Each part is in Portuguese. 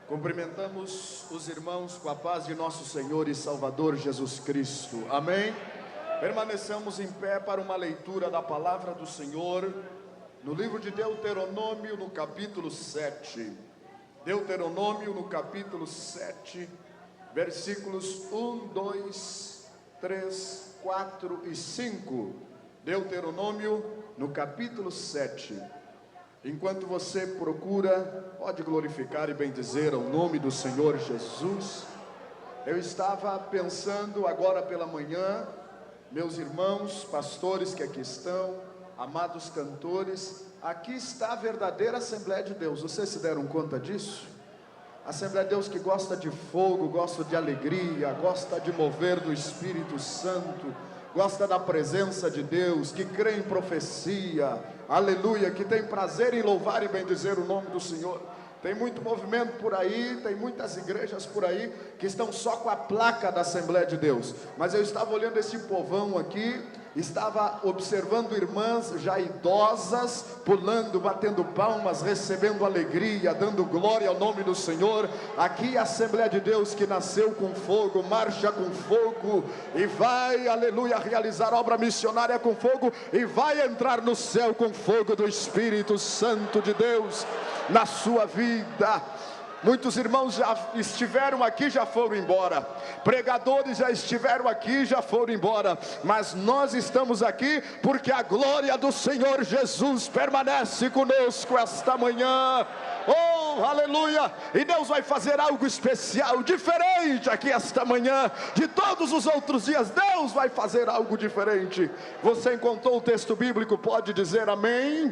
Cumprimentamos os irmãos com a paz de nosso Senhor e Salvador Jesus Cristo. Amém? Permaneçamos em pé para uma leitura da palavra do Senhor no livro de Deuteronômio, no capítulo 7. Deuteronômio, no capítulo 7, versículos 1, 2, 3, 4 e 5. Deuteronômio, no capítulo 7. Enquanto você procura, pode glorificar e bendizer ao nome do Senhor Jesus. Eu estava pensando agora pela manhã, meus irmãos, pastores que aqui estão, amados cantores, aqui está a verdadeira Assembleia de Deus. Vocês se deram conta disso? Assembleia de Deus que gosta de fogo, gosta de alegria, gosta de mover do Espírito Santo, gosta da presença de Deus, que crê em profecia, aleluia, que tem prazer em louvar e bendizer o nome do Senhor. Tem muito movimento por aí, tem muitas igrejas por aí que estão só com a placa da Assembleia de Deus. Mas eu estava olhando esse povão aqui, estava observando irmãs já idosas, pulando, batendo palmas, recebendo alegria, dando glória ao nome do Senhor. Aqui a Assembleia de Deus que nasceu com fogo, marcha com fogo e vai, aleluia, realizar obra missionária com fogo e vai entrar no céu com fogo do Espírito Santo de Deus na sua vida. Muitos irmãos já estiveram aqui, já foram embora. Pregadores já estiveram aqui, já foram embora. Mas nós estamos aqui porque a glória do Senhor Jesus permanece conosco esta manhã. Oh, aleluia! E Deus vai fazer algo especial, diferente aqui esta manhã. De todos os outros dias, Deus vai fazer algo diferente. Você encontrou o texto bíblico? Pode dizer amém?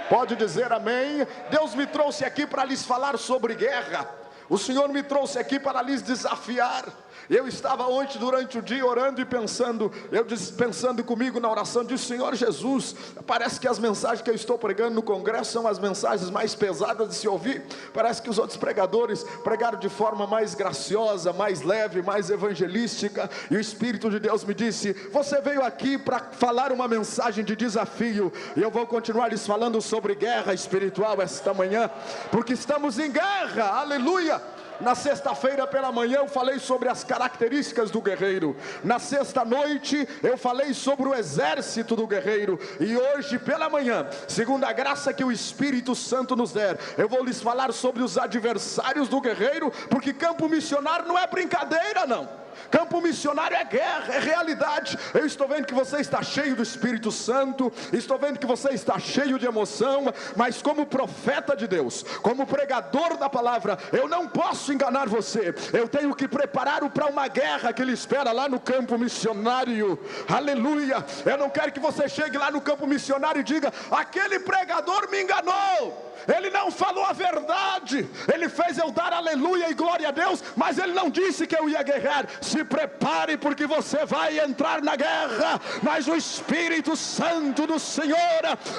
Pode dizer amém? Deus me trouxe aqui para lhes falar sobre guerra. O Senhor me trouxe aqui para lhes desafiar. Eu estava ontem durante o dia orando e pensando comigo na oração, disse: Senhor Jesus, parece que as mensagens que eu estou pregando no congresso são as mensagens mais pesadas de se ouvir. Parece que os outros pregadores pregaram de forma mais graciosa, mais leve, mais evangelística. E o Espírito de Deus me disse: você veio aqui para falar uma mensagem de desafio. E eu vou continuar lhes falando sobre guerra espiritual esta manhã, porque estamos em guerra, aleluia. Na sexta-feira pela manhã eu falei sobre as características do guerreiro. Na sexta-noite eu falei sobre o exército do guerreiro. E hoje pela manhã, segundo a graça que o Espírito Santo nos der, eu vou lhes falar sobre os adversários do guerreiro. Porque campo missionário não é brincadeira, não. Campo missionário é guerra, é realidade. Eu estou vendo que você está cheio do Espírito Santo, estou vendo que você está cheio de emoção, mas como profeta de Deus, como pregador da palavra, eu não posso enganar você. Eu tenho que preparar-o para uma guerra que lhe espera lá no campo missionário. Aleluia. Eu não quero que você chegue lá no campo missionário e diga: aquele pregador me enganou, ele não falou a verdade, ele fez eu dar aleluia e glória a Deus, mas ele não disse que eu ia guerrear. Se prepare, porque você vai entrar na guerra, mas o Espírito Santo do Senhor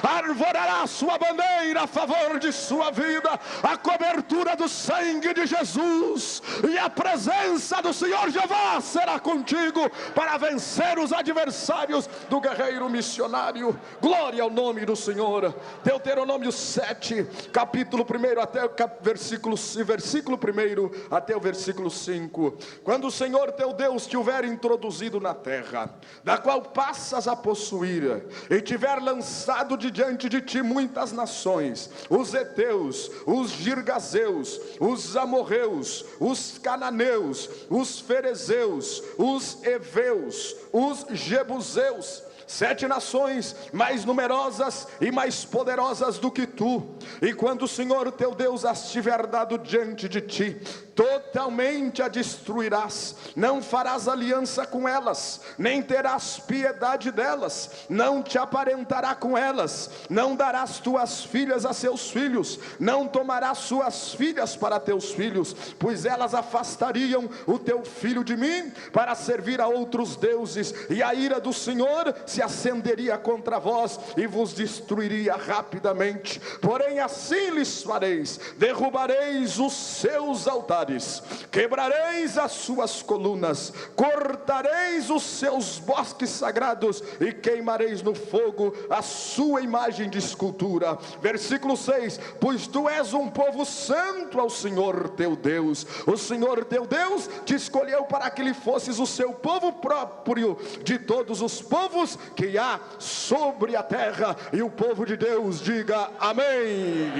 arvorará a sua bandeira a favor de sua vida. A cobertura do sangue de Jesus e a presença do Senhor Jeová será contigo para vencer os adversários do guerreiro missionário. Glória ao nome do Senhor. Deuteronômio 7, capítulo 1 até o versículo 1 até o versículo 5. Quando o Senhor teu Deus te houver introduzido na terra, da qual passas a possuir, e tiver lançado de diante de ti muitas nações, os heteus, os girgazeus, os amorreus, os cananeus, os ferezeus, os heveus, os jebuseus, 7 nações mais numerosas e mais poderosas do que tu. E quando o Senhor teu Deus as tiver dado diante de ti, totalmente a destruirás. Não farás aliança com elas, nem terás piedade delas, não te aparentará com elas, não darás tuas filhas a seus filhos, não tomarás suas filhas para teus filhos, pois elas afastariam o teu filho de mim para servir a outros deuses, e a ira do Senhor se acenderia contra vós e vos destruiria rapidamente. Porém assim lhes fareis: derrubareis os seus altares, quebrareis as suas colunas, cortareis os seus bosques sagrados e queimareis no fogo a sua imagem de escultura. Versículo 6: pois tu és um povo santo ao Senhor teu Deus. O Senhor teu Deus te escolheu para que lhe fosses o seu povo próprio de todos os povos que há sobre a terra. E o povo de Deus diga amém.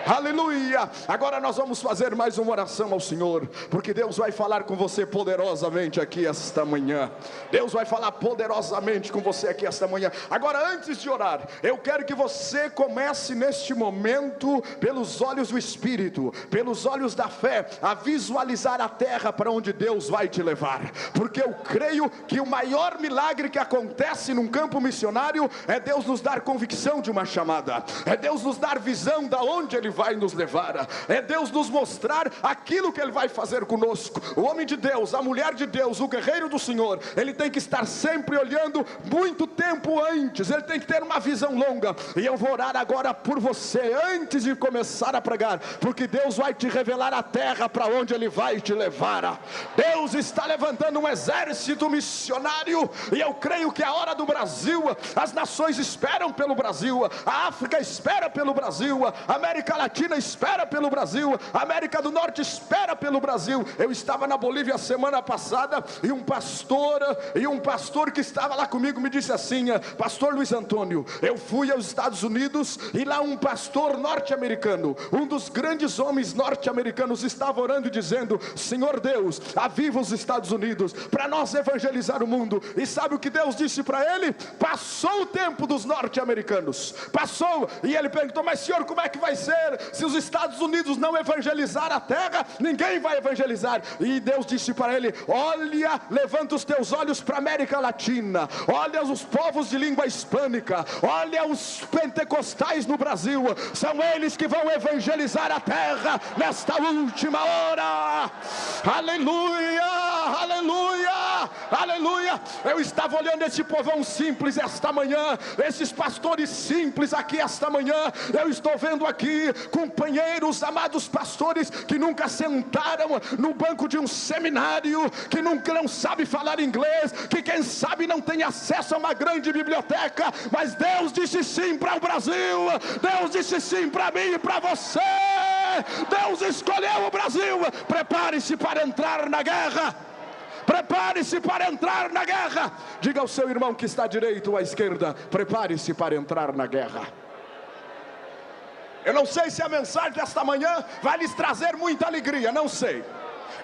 Aleluia. Agora nós vamos fazer mais uma oração ao Senhor, porque Deus vai falar com você poderosamente aqui esta manhã. Deus vai falar poderosamente com você aqui esta manhã. Agora, antes de orar, eu quero que você comece neste momento, pelos olhos do Espírito, pelos olhos da fé, a visualizar a terra para onde Deus vai te levar. Porque eu creio que o maior milagre que acontece num campo missionário é Deus nos dar convicção de uma chamada, é Deus nos dar visão da onde Ele vai nos levar, é Deus nos mostrar aquilo que Ele vai fazer conosco. O homem de Deus, a mulher de Deus, o guerreiro do Senhor, ele tem que estar sempre olhando muito tempo antes, ele tem que ter uma visão longa. E eu vou orar agora por você, antes de começar a pregar, porque Deus vai te revelar a terra para onde Ele vai te levar. Deus está levantando um exército missionário, e eu creio que a hora do Brasil, as nações esperam pelo Brasil, a África espera pelo Brasil, a América Latina espera pelo Brasil, a América do Norte espera pelo Brasil. Eu estava na Bolívia semana passada, e um pastor que estava lá comigo me disse assim: pastor Luiz Antônio, eu fui aos Estados Unidos, e lá um pastor norte-americano, um dos grandes homens norte-americanos, estava orando e dizendo: Senhor Deus, aviva os Estados Unidos para nós evangelizar o mundo. E sabe o que Deus disse para ele? Passou o tempo dos norte-americanos, passou. E ele perguntou: mas Senhor, como é que vai ser se os Estados Unidos não evangelizar a terra? Ninguém vai evangelizar. E Deus disse para ele: olha, levanta os teus olhos para a América Latina, olha os povos de língua hispânica, olha os pentecostais no Brasil, são eles que vão evangelizar a terra nesta última hora. Aleluia, aleluia, aleluia. Eu estava olhando esse povão simples esta manhã, esses pastores simples aqui esta manhã. Eu estou vendo aqui companheiros, amados pastores, que nunca sentaram no banco de um seminário, que nunca não sabe falar inglês, que quem sabe não tem acesso a uma grande biblioteca, mas Deus disse sim para o Brasil, Deus disse sim para mim e para você. Deus escolheu o Brasil. Prepare-se para entrar na guerra. Prepare-se para entrar na guerra. Diga ao seu irmão que está à direita ou à esquerda: prepare-se para entrar na guerra. Eu não sei se a mensagem desta manhã vai lhes trazer muita alegria, não sei.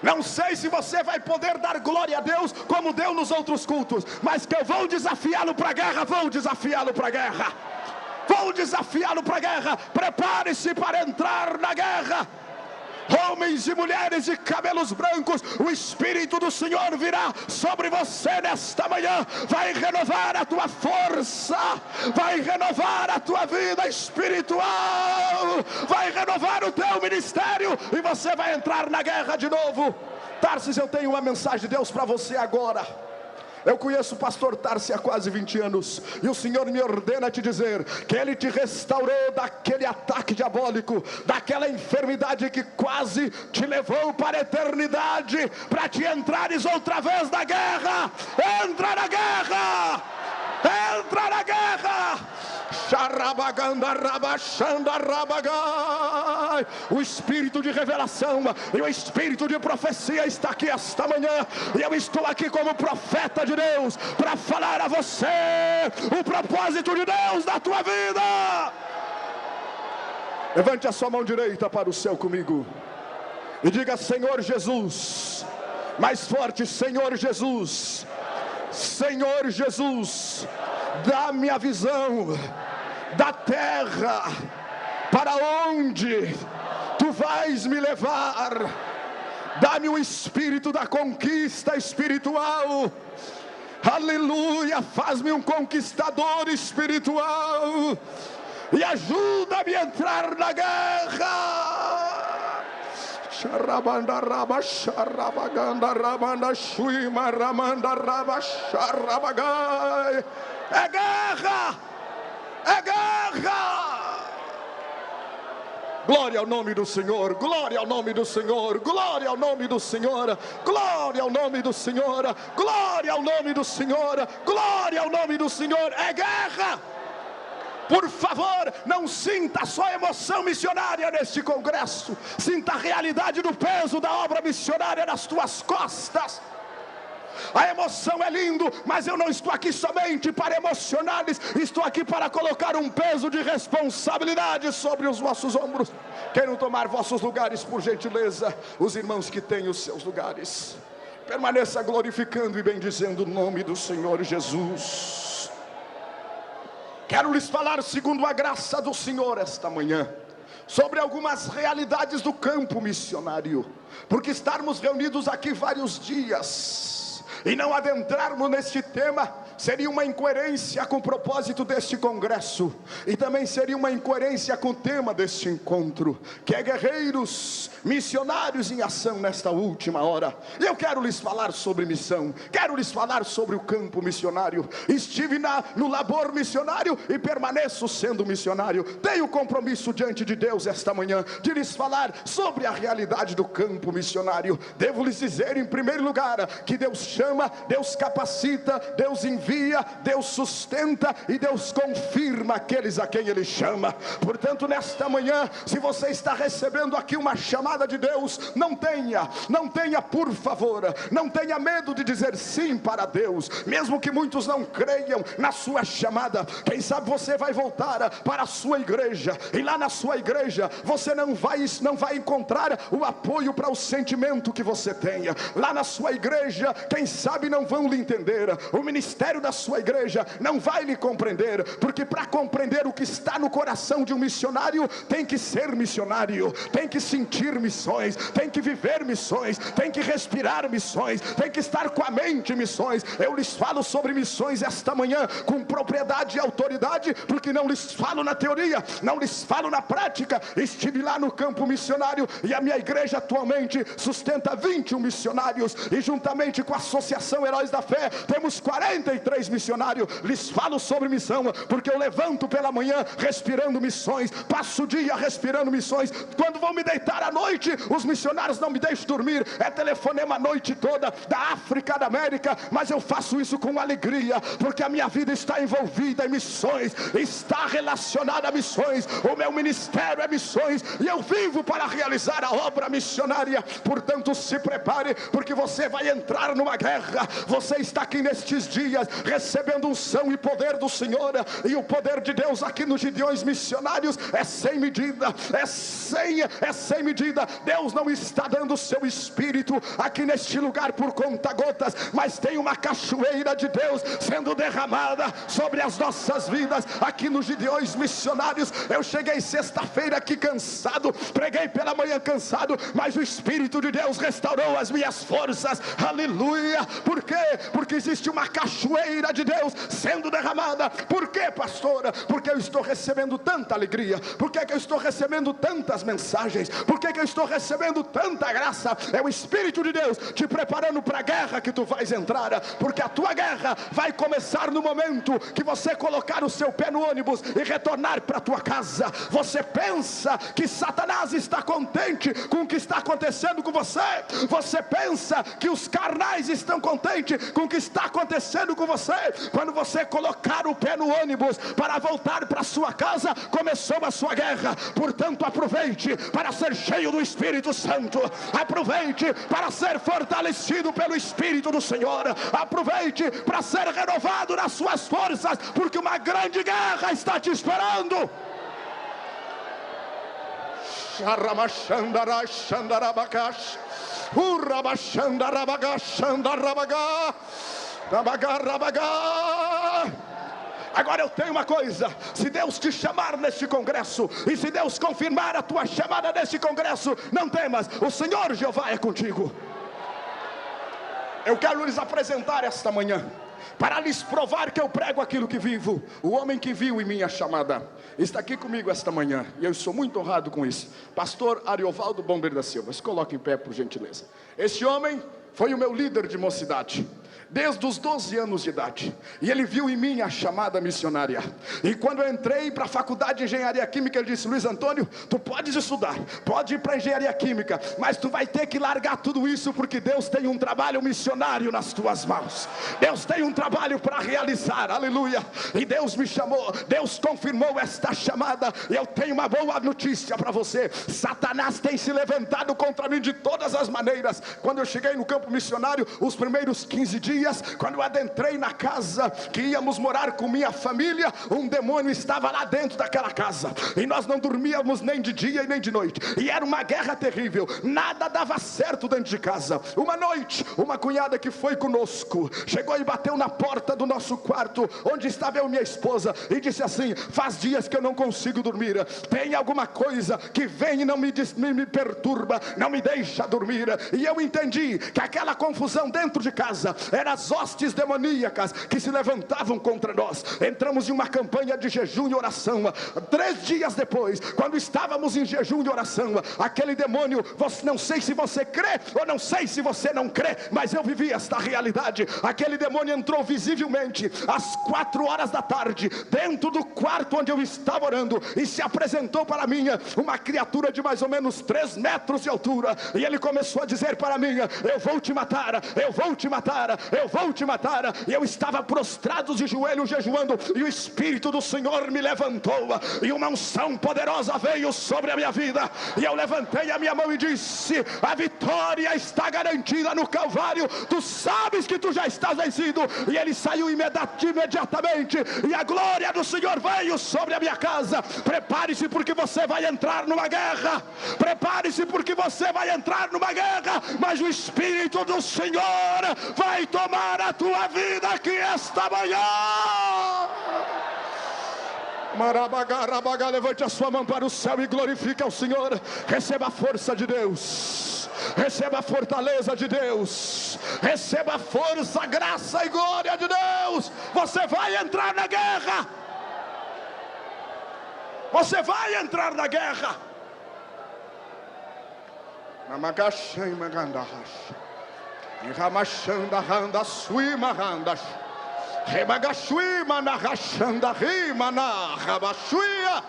Não sei se você vai poder dar glória a Deus como deu nos outros cultos, mas que eu vou desafiá-lo para a guerra, vou desafiá-lo para a guerra. Vou desafiá-lo para a guerra. Prepare-se para entrar na guerra. Homens e mulheres de cabelos brancos, o Espírito do Senhor virá sobre você nesta manhã, vai renovar a tua força, vai renovar a tua vida espiritual, vai renovar o teu ministério, e você vai entrar na guerra de novo. Tarsis, eu tenho uma mensagem de Deus para você agora. Eu conheço o pastor Tarsis há quase 20 anos, e o Senhor me ordena te dizer que Ele te restaurou daquele ataque diabólico, daquela enfermidade que quase te levou para a eternidade, para te entrares outra vez na guerra. Entra na guerra! Entra na guerra! O espírito de revelação e o espírito de profecia está aqui esta manhã, e eu estou aqui como profeta de Deus para falar a você o propósito de Deus na tua vida. Levante a sua mão direita para o céu comigo e diga: Senhor Jesus. Mais forte: Senhor Jesus. Senhor Jesus, dá-me a visão da terra para onde Tu vais me levar. Dá-me o espírito da conquista espiritual. Aleluia, faz-me um conquistador espiritual e ajuda-me a entrar na guerra. Rabanda raba sharabaganda rabanda shuima ramanda raba sharabagai. É guerra! É guerra! Glória ao nome do Senhor, glória ao nome do Senhor, glória ao nome do Senhor, glória ao nome do Senhor, glória ao nome do Senhor, glória ao nome do Senhor. É guerra! Por favor, não sinta só emoção missionária neste congresso, sinta a realidade do peso da obra missionária nas tuas costas. A emoção é lindo, mas eu não estou aqui somente para emocionar-lhes, estou aqui para colocar um peso de responsabilidade sobre os vossos ombros. Queiram tomar vossos lugares, por gentileza, os irmãos que têm os seus lugares. Permaneça glorificando e bendizendo o nome do Senhor Jesus. Quero lhes falar, segundo a graça do Senhor, esta manhã, sobre algumas realidades do campo missionário, porque estarmos reunidos aqui vários dias e não adentrarmos neste tema seria uma incoerência com o propósito deste congresso, e também seria uma incoerência com o tema deste encontro, que é guerreiros missionários em ação nesta última hora. E eu quero lhes falar sobre missão, quero lhes falar sobre o campo missionário. Estive no labor missionário e permaneço sendo missionário. Tenho compromisso diante de Deus esta manhã de lhes falar sobre a realidade do campo missionário. Devo lhes dizer, em primeiro lugar, que Deus chama, Deus capacita, Deus envia, Deus sustenta e Deus confirma aqueles a quem Ele chama. Portanto, nesta manhã, se você está recebendo aqui uma chamada de Deus, não tenha, por favor, não tenha medo de dizer sim para Deus, mesmo que muitos não creiam na sua chamada. Quem sabe você vai voltar para a sua igreja, e lá na sua igreja você não vai encontrar o apoio para o sentimento que você tenha. Lá na sua igreja, quem sabe não vão lhe entender, o ministério da sua igreja não vai lhe compreender, porque para compreender o que está no coração de um missionário, tem que ser missionário, tem que sentir missões, tem que viver missões, tem que respirar missões, tem que estar com a mente em missões. Eu lhes falo sobre missões esta manhã com propriedade e autoridade, porque não lhes falo na teoria, não lhes falo na prática. Estive lá no campo missionário e a minha igreja atualmente sustenta 21 missionários, e juntamente com a Associação Heróis da Fé temos 43 missionários. Lhes falo sobre missão porque eu levanto pela manhã respirando missões, passo o dia respirando missões. Quando vou me deitar à noite, os missionários não me deixam dormir, é telefonema a noite toda, da África, da América, mas eu faço isso com alegria, porque a minha vida está envolvida em missões, está relacionada a missões, o meu ministério é missões, e eu vivo para realizar a obra missionária. Portanto, se prepare, porque você vai entrar numa guerra. Você está aqui nestes dias recebendo unção e poder do Senhor, e o poder de Deus aqui nos Gideões Missionários é sem medida, é sem medida. Deus não está dando o seu espírito aqui neste lugar por conta-gotas, mas tem uma cachoeira de Deus sendo derramada sobre as nossas vidas aqui nos Gideões Missionários. Eu cheguei sexta-feira aqui cansado, preguei pela manhã cansado, mas o Espírito de Deus restaurou as minhas forças. Aleluia! Por quê? Porque existe uma cachoeira de Deus sendo derramada. Por quê, pastora? Porque eu estou recebendo tanta alegria. Por que eu estou recebendo tantas mensagens? Por que eu estou recebendo tanta graça? É o Espírito de Deus te preparando para a guerra que tu vais entrar, porque a tua guerra vai começar no momento que você colocar o seu pé no ônibus e retornar para a tua casa. Você pensa que Satanás está contente com o que está acontecendo com você? Você pensa que os carnais estão contentes com o que está acontecendo com você? Quando você colocar o pé no ônibus para voltar para a sua casa, começou a sua guerra. Portanto, aproveite para ser cheio do Espírito Santo, aproveite para ser fortalecido pelo Espírito do Senhor, aproveite para ser renovado nas suas forças, porque uma grande guerra está te esperando. Agora eu tenho uma coisa: se Deus te chamar neste congresso, e se Deus confirmar a tua chamada neste congresso, não temas, o Senhor Jeová é contigo. Eu quero lhes apresentar esta manhã para lhes provar que eu prego aquilo que vivo. O homem que viu em mim a chamada está aqui comigo esta manhã, e eu sou muito honrado com isso. Pastor Ariovaldo Bomber da Silva, se coloque em pé por gentileza. Este homem foi o meu líder de mocidade desde os 12 anos de idade, e ele viu em mim a chamada missionária. E quando eu entrei para a faculdade de engenharia química, ele disse: Luiz Antônio, tu podes estudar, pode ir para engenharia química, mas tu vai ter que largar tudo isso, porque Deus tem um trabalho missionário nas tuas mãos. Deus tem um trabalho para realizar, aleluia. E Deus me chamou, Deus confirmou esta chamada. E eu tenho uma boa notícia para você: Satanás tem se levantado contra mim de todas as maneiras. Quando eu cheguei no campo missionário, os primeiros 15 dias, quando eu adentrei na casa que íamos morar com minha família, um demônio estava lá dentro daquela casa, e nós não dormíamos nem de dia e nem de noite, e era uma guerra terrível, nada dava certo dentro de casa. Uma noite, uma cunhada que foi conosco chegou e bateu na porta do nosso quarto, onde estava eu e minha esposa, e disse assim: faz dias que eu não consigo dormir, tem alguma coisa que vem e não me perturba, não me deixa dormir. E eu entendi que aquela confusão dentro de casa era as hostes demoníacas que se levantavam contra nós. Entramos em uma campanha de jejum e oração. 3 dias depois, quando estávamos em jejum e oração, aquele demônio, não sei se você crê ou não sei se você não crê, mas eu vivi esta realidade. Aquele demônio entrou visivelmente às 4 horas da tarde dentro do quarto onde eu estava orando, e se apresentou para mim uma criatura de mais ou menos 3 metros de altura, e ele começou a dizer para mim: eu vou te matar, eu vou te matar, eu vou te matar. E eu estava prostrado de joelhos jejuando, e o Espírito do Senhor me levantou, e uma unção poderosa veio sobre a minha vida, e eu levantei a minha mão e disse: a vitória está garantida no Calvário, tu sabes que tu já estás vencido. E ele saiu imediatamente, e a glória do Senhor veio sobre a minha casa. Prepare-se, porque você vai entrar numa guerra, prepare-se, porque você vai entrar numa guerra, mas o Espírito do Senhor vai tomar a tua vida aqui esta manhã. Marabagarabaga, levante a sua mão para o céu e glorifique ao Senhor. Receba a força de Deus, receba a fortaleza de Deus, receba a força, graça e glória de Deus. Você vai entrar na guerra, você vai entrar na guerra. Namagashai magandahash, Ramachanda randa suima randas, Rebagashima na rachanda rima na rabachuia.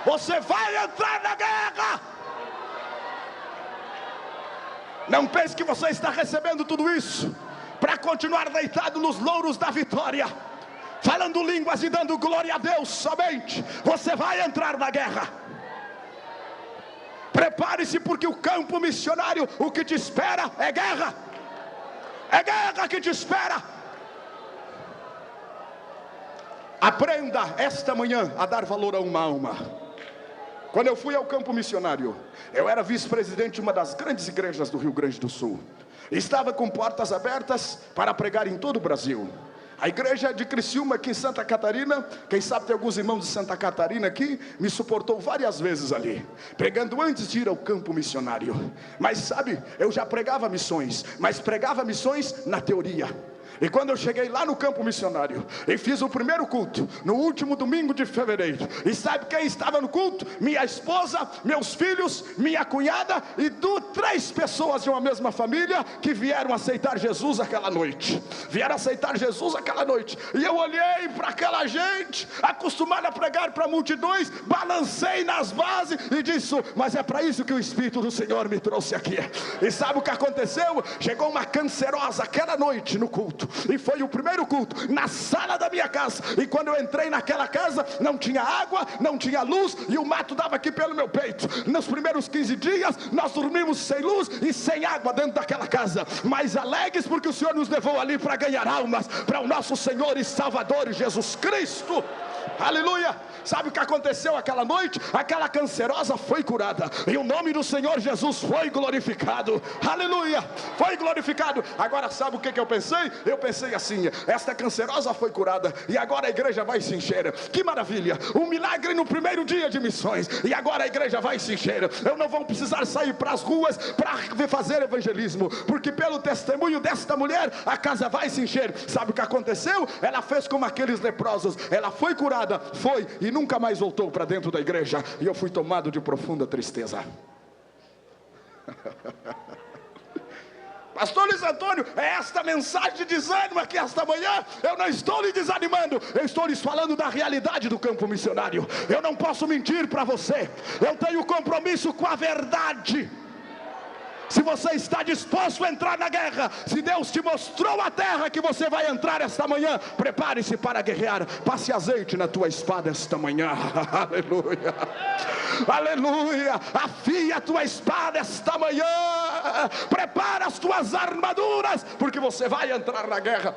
Você vai entrar na guerra. Não pense que você está recebendo tudo isso para continuar deitado nos louros da vitória, falando línguas e dando glória a Deus somente. Você vai entrar na guerra. Prepare-se, porque o campo missionário, o que te espera é guerra. É guerra que te espera. Aprenda esta manhã a dar valor a uma alma. Quando eu fui ao campo missionário, eu era vice-presidente de uma das grandes igrejas do Rio Grande do Sul. Estava com portas abertas para pregar em todo o Brasil. A igreja de Criciúma, aqui em Santa Catarina, quem sabe tem alguns irmãos de Santa Catarina aqui, me suportou várias vezes ali, pregando antes de ir ao campo missionário. Mas sabe, eu já pregava missões, mas pregava missões na teoria. E quando eu cheguei lá no campo missionário e fiz o primeiro culto, no último domingo de fevereiro, e sabe quem estava no culto? Minha esposa, meus filhos, minha cunhada e 3 pessoas de uma mesma família que vieram aceitar Jesus aquela noite. Vieram aceitar Jesus aquela noite. E eu olhei para aquela gente, acostumada a pregar para multidões, balancei nas bases e disse: mas é para isso que o Espírito do Senhor me trouxe aqui. E sabe o que aconteceu? Chegou uma cancerosa aquela noite no culto, e foi o primeiro culto na sala da minha casa. E quando eu entrei naquela casa, não tinha água, não tinha luz, e o mato dava aqui pelo meu peito. Nos primeiros 15 dias nós dormimos sem luz e sem água dentro daquela casa, mas alegres porque o Senhor nos levou ali para ganhar almas para o nosso Senhor e Salvador Jesus Cristo. Aleluia. Sabe o que aconteceu aquela noite? Aquela cancerosa foi curada, e o nome do Senhor Jesus foi glorificado. Aleluia, foi glorificado. Agora sabe o que eu pensei? Eu pensei assim: esta cancerosa foi curada, e agora a igreja vai se encher. Que maravilha, um milagre no primeiro dia de missões, e agora a igreja vai se encher. Eu não vou precisar sair para as ruas para fazer evangelismo, porque pelo testemunho desta mulher a casa vai se encher. Sabe o que aconteceu? Ela fez como aqueles leprosos, ela foi curada, foi, e nunca mais voltou para dentro da igreja. E eu fui tomado de profunda tristeza. Pastor Luiz Antônio, é esta mensagem de desânimo aqui esta manhã? Eu não estou lhe desanimando, eu estou lhes falando da realidade do campo missionário. Eu não posso mentir para você, eu tenho compromisso com a verdade. Se você está disposto a entrar na guerra, se Deus te mostrou a terra que você vai entrar esta manhã, prepare-se para guerrear. Passe azeite na tua espada esta manhã. Aleluia, aleluia. Afia a tua espada esta manhã, prepara as tuas armaduras, porque você vai entrar na guerra.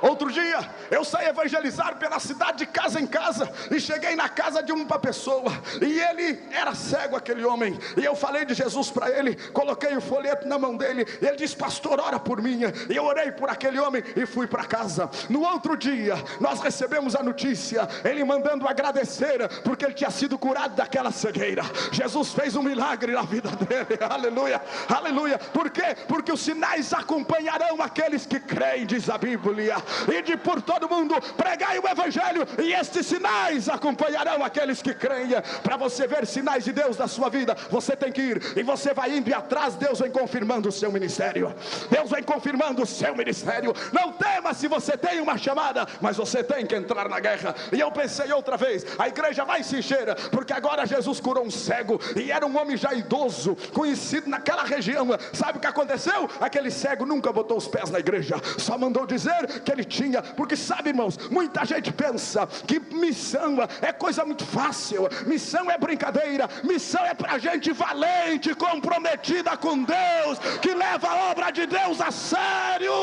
Outro dia eu saí evangelizar pela cidade, de casa em casa, e cheguei na casa de uma pessoa, e ele era cego, aquele homem, e eu falei de Jesus para ele, coloquei o folheto na mão dele, e ele disse: pastor, ora por mim. E eu orei por aquele homem e fui para casa. No outro dia nós recebemos a notícia, ele mandando agradecer porque ele tinha sido curado daquela cegueira. Jesus fez um milagre na vida dele. Aleluia, aleluia. Por quê? Porque os sinais acompanharão aqueles que creem, diz a Bíblia. Ide por todo mundo, pregai o evangelho, e estes sinais acompanharão aqueles que creem. Para você ver sinais de Deus na sua vida, você tem que ir, e você vai indo, e atrás Deus vem confirmando o seu ministério. Deus vem confirmando o seu ministério. Não tema se você tem uma chamada, mas você tem que entrar na guerra. E eu pensei outra vez, a igreja vai se encher, porque agora Jesus curou um cego, e era um homem já idoso, conhecido naquela região. Sabe o que aconteceu? Aquele cego nunca botou os pés na igreja, só mandou dizer que ele tinha, porque sabe, irmãos, muita gente pensa que missão é coisa muito fácil, missão é brincadeira, missão é para gente valente, comprometida com Deus, que leva a obra de Deus a sério.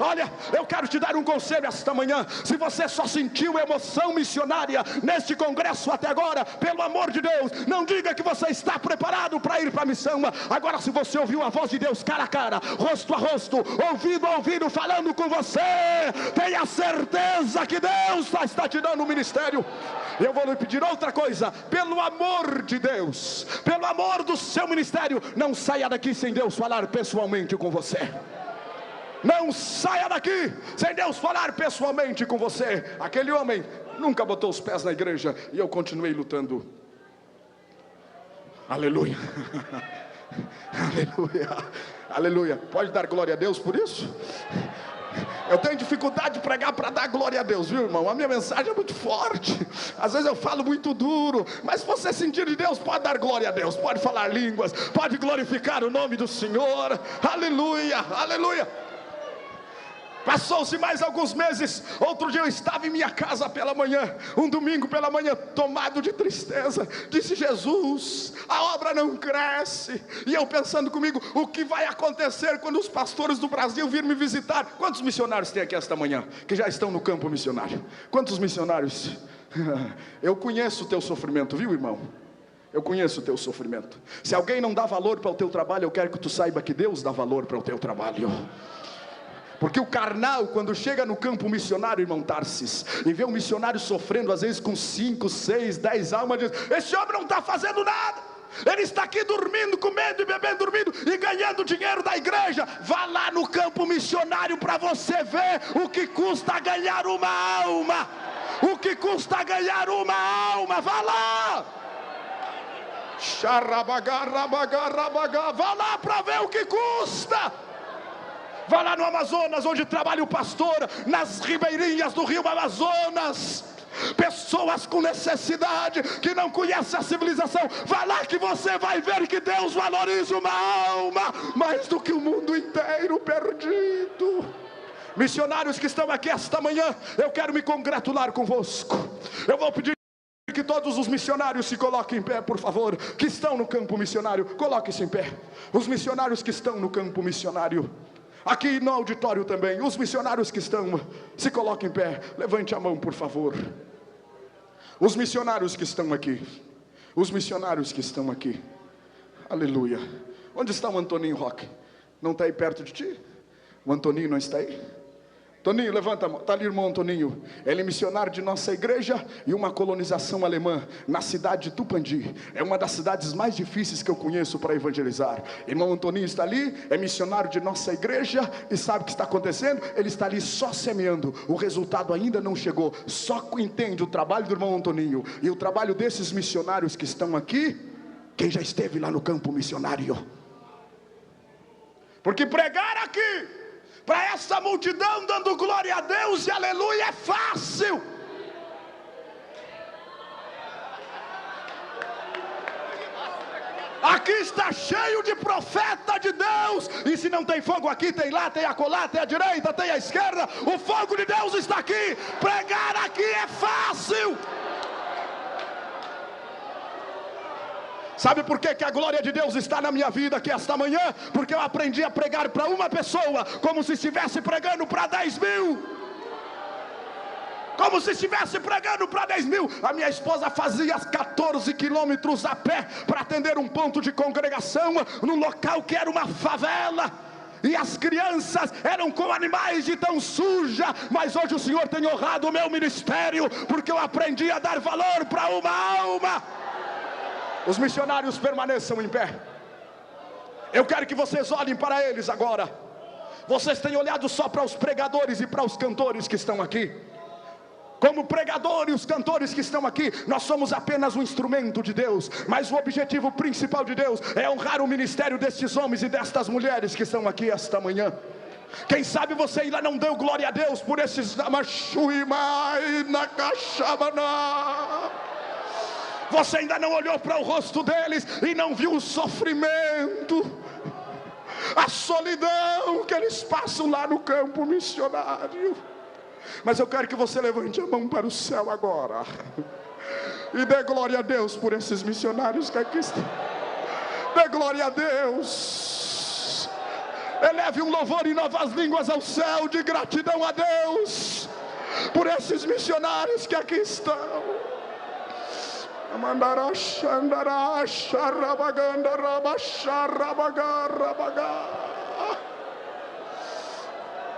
Olha, eu quero te dar um conselho esta manhã. Se você só sentiu emoção missionária neste congresso até agora, pelo amor de Deus, não diga que você está preparado para ir para a missão. Agora, se você ouviu a voz de Deus cara a cara, rosto a rosto, ouvido a ouvido, falando com você, tenha certeza que Deus está te dando um ministério. Eu vou lhe pedir outra coisa: pelo amor de Deus, pelo amor do seu ministério, não saia daqui sem Deus falar pessoalmente com você. Não saia daqui sem Deus falar pessoalmente com você. Aquele homem nunca botou os pés na igreja, e eu continuei lutando. Aleluia. Aleluia, aleluia. Pode dar glória a Deus por isso? Eu tenho dificuldade de pregar para dar glória a Deus, viu, irmão? A minha mensagem é muito forte, às vezes eu falo muito duro, mas se você sentir de Deus, pode dar glória a Deus, pode falar línguas, pode glorificar o nome do Senhor. Aleluia, aleluia. Passou-se mais alguns meses. Outro dia eu estava em minha casa pela manhã, um domingo pela manhã, tomado de tristeza. Disse: Jesus, a obra não cresce. E eu pensando comigo, o que vai acontecer quando os pastores do Brasil virem me visitar? Quantos missionários tem aqui esta manhã que já estão no campo missionário? Quantos missionários? Eu conheço o teu sofrimento, viu, irmão? Eu conheço o teu sofrimento. Se alguém não dá valor para o teu trabalho, eu quero que tu saiba que Deus dá valor para o teu trabalho. Porque o carnal, quando chega no campo missionário, irmão Tarsis, e vê um missionário sofrendo, às vezes com 5, 6, 10 almas, diz: esse homem não está fazendo nada, ele está aqui dormindo, comendo e bebendo, dormindo e ganhando dinheiro da igreja. Vá lá no campo missionário para você ver o que custa ganhar uma alma. O que custa ganhar uma alma. Vá lá. Vá lá para ver o que custa. Vá lá no Amazonas, onde trabalha o pastor, nas ribeirinhas do rio Amazonas. Pessoas com necessidade, que não conhecem a civilização. Vá lá que você vai ver que Deus valoriza uma alma mais do que o mundo inteiro perdido. Missionários que estão aqui esta manhã, eu quero me congratular convosco. Eu vou pedir que todos os missionários se coloquem em pé, por favor, que estão no campo missionário. Coloquem-se em pé. Os missionários que estão no campo missionário, aqui no auditório também, os missionários que estão, se coloquem em pé. Levante a mão, por favor. Os missionários que estão aqui. Os missionários que estão aqui. Aleluia. Onde está o Antoninho Roque? Não está aí perto de ti? O Antoninho não está aí? Toninho, levanta a mão. Está ali o irmão Antoninho. Ele é missionário de nossa igreja e uma colonização alemã na cidade de Tupandi. É uma das cidades mais difíceis que eu conheço para evangelizar. Irmão Antoninho está ali, é missionário de nossa igreja e sabe o que está acontecendo? Ele está ali só semeando. O resultado ainda não chegou. Só entende o trabalho do irmão Antoninho e o trabalho desses missionários que estão aqui, quem já esteve lá no campo missionário. Porque pregar aqui para essa multidão dando glória a Deus e aleluia é fácil. Aqui está cheio de profeta de Deus. E se não tem fogo aqui, tem lá, tem acolá, tem à direita, tem à esquerda. O fogo de Deus está aqui. Pregar aqui é fácil. Sabe por que a glória de Deus está na minha vida aqui esta manhã? Porque eu aprendi a pregar para uma pessoa como se estivesse pregando para 10 mil. Como se estivesse pregando para 10 mil. A minha esposa fazia 14 quilômetros a pé para atender um ponto de congregação num local que era uma favela. E as crianças eram como animais de tão suja. Mas hoje o Senhor tem honrado o meu ministério, porque eu aprendi a dar valor para uma alma. Os missionários permaneçam em pé. Eu quero que vocês olhem para eles agora. Vocês têm olhado só para os pregadores e para os cantores que estão aqui. Como pregadores e os cantores que estão aqui, nós somos apenas um instrumento de Deus. Mas o objetivo principal de Deus é honrar o ministério destes homens e destas mulheres que estão aqui esta manhã. Quem sabe você ainda não deu glória a Deus por esses Você ainda não olhou para o rosto deles e não viu o sofrimento, a solidão que eles passam lá no campo missionário. Mas eu quero que você levante a mão para o céu agora e dê glória a Deus por esses missionários que aqui estão. Dê glória a Deus. Eleve um louvor em novas línguas ao céu de gratidão a Deus por esses missionários que aqui estão.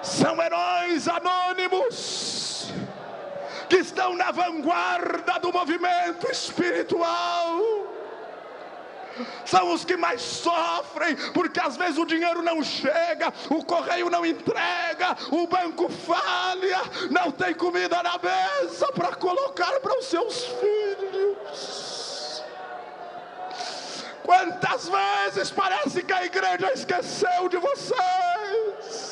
São heróis anônimos que estão na vanguarda do movimento espiritual. São os que mais sofrem, porque às vezes o dinheiro não chega, o correio não entrega, o banco falha, não tem comida na mesa para colocar para os seus filhos. Quantas vezes parece que a igreja esqueceu de vocês?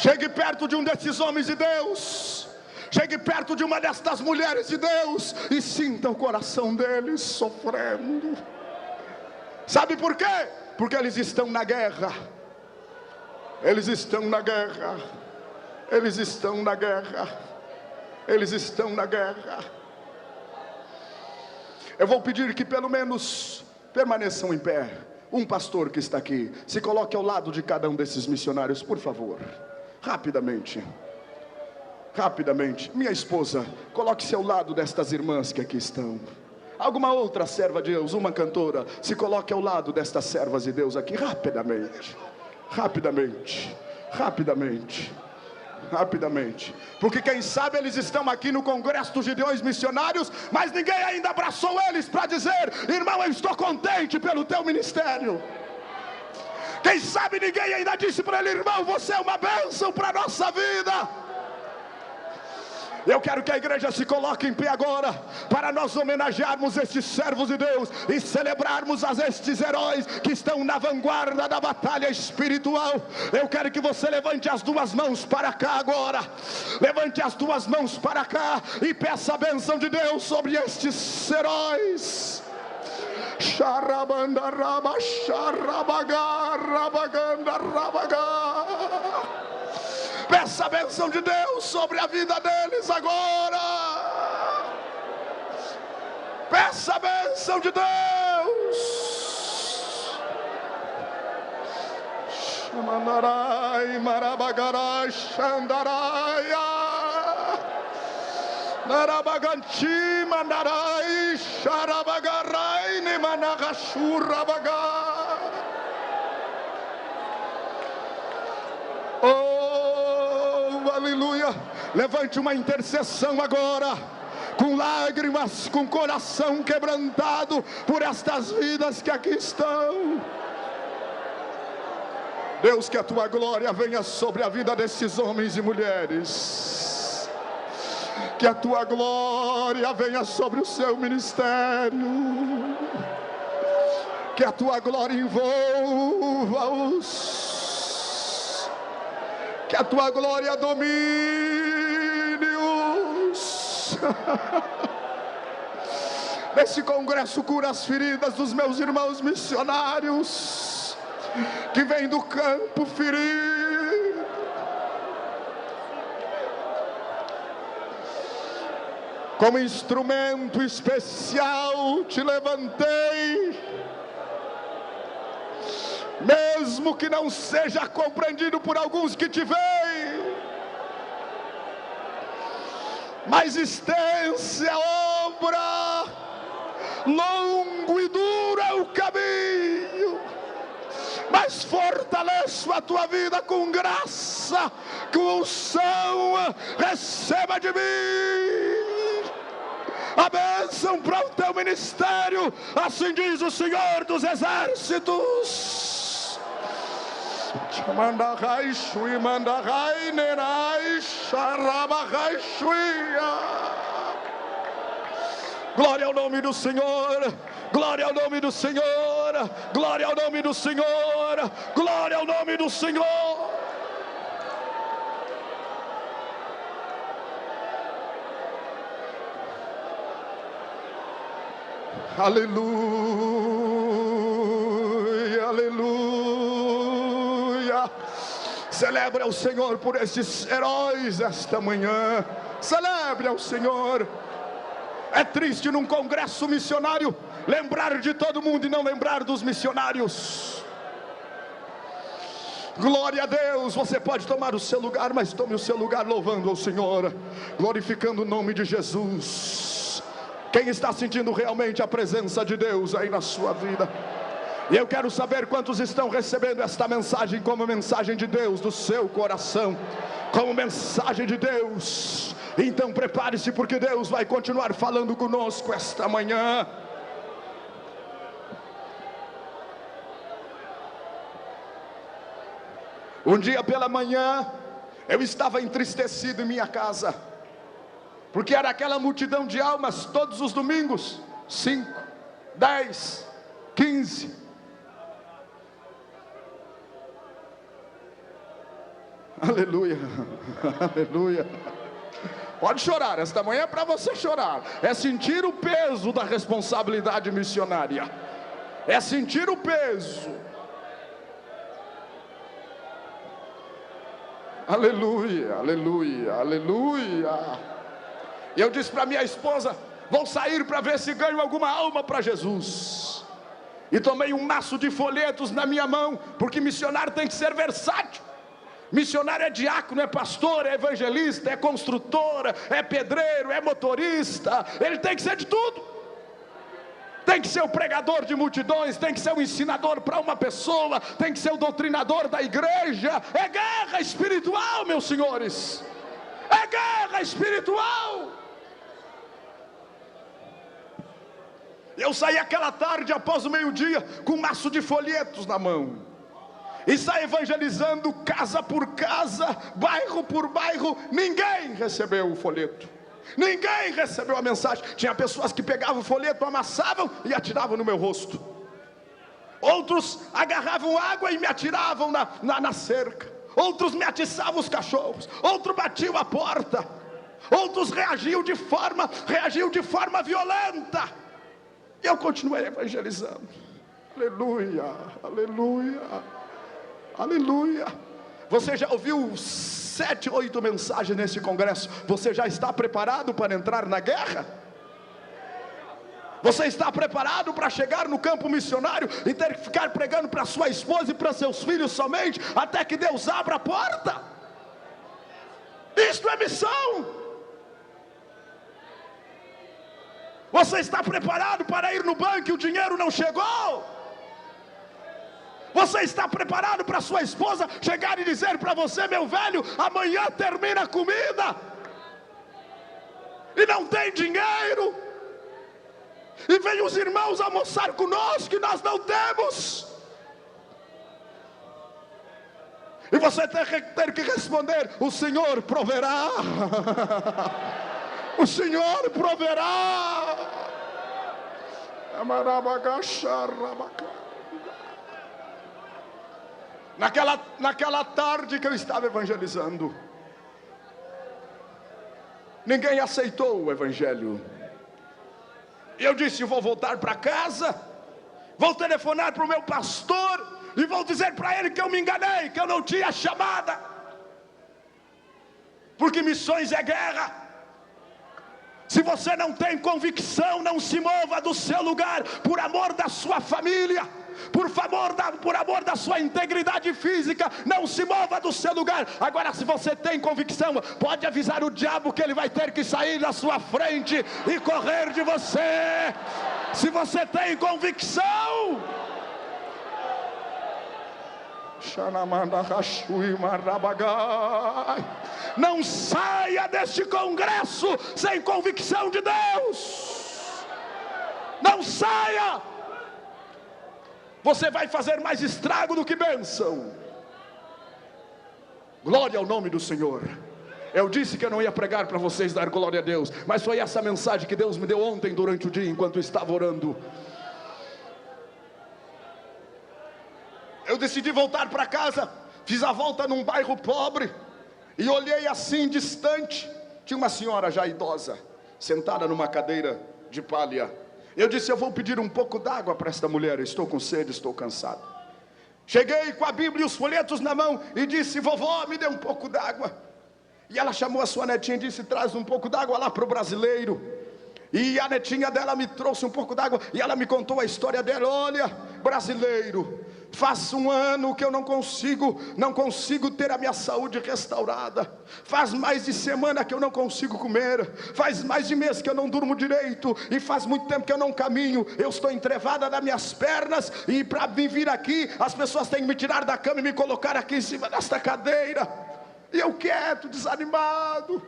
Chegue perto de um desses homens de Deus. Chegue perto de uma destas mulheres de Deus e sinta o coração deles sofrendo. Sabe por quê? Porque eles estão na guerra. Eles estão na guerra. Eles estão na guerra. Eles estão na guerra. Eu vou pedir que pelo menos permaneçam em pé. Um pastor que está aqui, se coloque ao lado de cada um desses missionários, por favor. Rapidamente. Rapidamente. Minha esposa, coloque-se ao lado destas irmãs que aqui estão. Alguma outra serva de Deus, uma cantora, se coloque ao lado destas servas de Deus aqui. Rapidamente. Rapidamente. Rapidamente. Rapidamente. Porque quem sabe eles estão aqui no Congresso dos Gideões Missionários, mas ninguém ainda abraçou eles para dizer: irmão, eu estou contente pelo teu ministério. Quem sabe ninguém ainda disse para ele: irmão, você é uma bênção para a nossa vida. Eu quero que a igreja se coloque em pé agora, para nós homenagearmos estes servos de Deus e celebrarmos estes heróis que estão na vanguarda da batalha espiritual. Eu quero que você levante as duas mãos para cá agora. Levante as duas mãos para cá e peça a bênção de Deus sobre estes heróis. Peça a bênção de Deus sobre a vida deles agora. Peça essa bênção de Deus. Mandarai, marabagarai, xandaraia, narabaganti, mandarai, xarabagarai, nemanagashurabaga. Oh, aleluia. Levante uma intercessão agora, com lágrimas, com coração quebrantado por estas vidas que aqui estão. Deus, que a tua glória venha sobre a vida desses homens e mulheres, que a tua glória venha sobre o seu ministério, que a tua glória envolva-os, que a tua glória domine-os. Nesse congresso, cura as feridas dos meus irmãos missionários, que vem do campo ferido. Como instrumento especial te levantei, mesmo que não seja compreendido por alguns que te veem, mas extensa a obra, longo e duro é o caminho, mas fortaleço a tua vida com graça, com unção. Receba de mim a bênção para o teu ministério, assim diz o Senhor dos Exércitos. Mandarai shui, mandarai nerai, xarabarai shuia. Glória ao nome do Senhor, glória ao nome do Senhor, glória ao nome do Senhor, glória ao nome do Senhor. Aleluia, aleluia. Celebre ao Senhor por esses heróis esta manhã. Celebre ao Senhor. É triste num congresso missionário lembrar de todo mundo e não lembrar dos missionários. Glória a Deus. Você pode tomar o seu lugar, mas tome o seu lugar louvando ao Senhor, glorificando o nome de Jesus. Quem está sentindo realmente a presença de Deus aí na sua vida? E eu quero saber quantos estão recebendo esta mensagem como mensagem de Deus do seu coração, como mensagem de Deus. Então prepare-se, porque Deus vai continuar falando conosco esta manhã. Um dia pela manhã, eu estava entristecido em minha casa, porque era aquela multidão de almas todos os domingos, 5, 10, 15. Aleluia, aleluia. Pode chorar, esta manhã é para você chorar. É sentir o peso da responsabilidade missionária. É sentir o peso. Aleluia, aleluia, aleluia. E eu disse para minha esposa: vou sair para ver se ganho alguma alma para Jesus. E tomei um maço de folhetos na minha mão, porque missionário tem que ser versátil. Missionário é diácono, é pastor, é evangelista, é construtor, é pedreiro, é motorista. Ele tem que ser de tudo. Tem que ser o pregador de multidões, tem que ser o ensinador para uma pessoa, tem que ser o doutrinador da igreja. É guerra espiritual, meus senhores. É guerra espiritual. Eu saí aquela tarde após o meio-dia com um maço de folhetos na mão e saí evangelizando casa por casa, bairro por bairro. Ninguém recebeu o folheto, ninguém recebeu a mensagem. Tinha pessoas que pegavam o folheto, amassavam e atiravam no meu rosto. Outros agarravam água e me atiravam na cerca. Outros me atiçavam os cachorros. Outros batiam a porta. Outros reagiam de forma violenta. E eu continuei evangelizando. Aleluia, aleluia, aleluia. Você já ouviu 7, 8 mensagens nesse congresso? Você já está preparado para entrar na guerra? Você está preparado para chegar no campo missionário e ter que ficar pregando para sua esposa e para seus filhos somente, até que Deus abra a porta? Isto é missão. Você está preparado para ir no banco e o dinheiro não chegou? Você está preparado para sua esposa chegar e dizer para você: meu velho, amanhã termina a comida, e não tem dinheiro, e vem os irmãos almoçar conosco e nós não temos? E você ter que responder: o Senhor proverá. O Senhor proverá. Naquela tarde que eu estava evangelizando, ninguém aceitou o evangelho. E eu disse: vou voltar para casa, vou telefonar para o meu pastor e vou dizer para ele que eu me enganei, que eu não tinha chamada. Porque missões é guerra. Se você não tem convicção, não se mova do seu lugar, por amor da sua família, por amor da sua integridade física, não se mova do seu lugar. Agora, se você tem convicção, pode avisar o diabo que ele vai ter que sair na sua frente e correr de você. Se você tem convicção, não saia deste congresso sem convicção de Deus. Não saia. Você vai fazer mais estrago do que bênção. Glória ao nome do Senhor. Eu disse que eu não ia pregar para vocês dar glória a Deus, mas foi essa mensagem que Deus me deu ontem durante o dia, enquanto eu estava orando. Eu decidi voltar para casa. Fiz a volta num bairro pobre e olhei assim distante. Tinha uma senhora já idosa, sentada numa cadeira de palha. Eu disse: eu vou pedir um pouco d'água para esta mulher, eu estou com sede, estou cansado. Cheguei com a Bíblia e os folhetos na mão e disse: vovó, me dê um pouco d'água. E ela chamou a sua netinha e disse: traz um pouco d'água lá para o brasileiro. E a netinha dela me trouxe um pouco d'água e ela me contou a história dela. Olha, brasileiro, faz um ano que eu não consigo ter a minha saúde restaurada. Faz mais de semana que eu não consigo comer. Faz mais de mês que eu não durmo direito. E faz muito tempo que eu não caminho. Eu estou entrevada nas minhas pernas. E para me vir aqui, as pessoas têm que me tirar da cama e me colocar aqui em cima desta cadeira. E eu quieto, desanimado,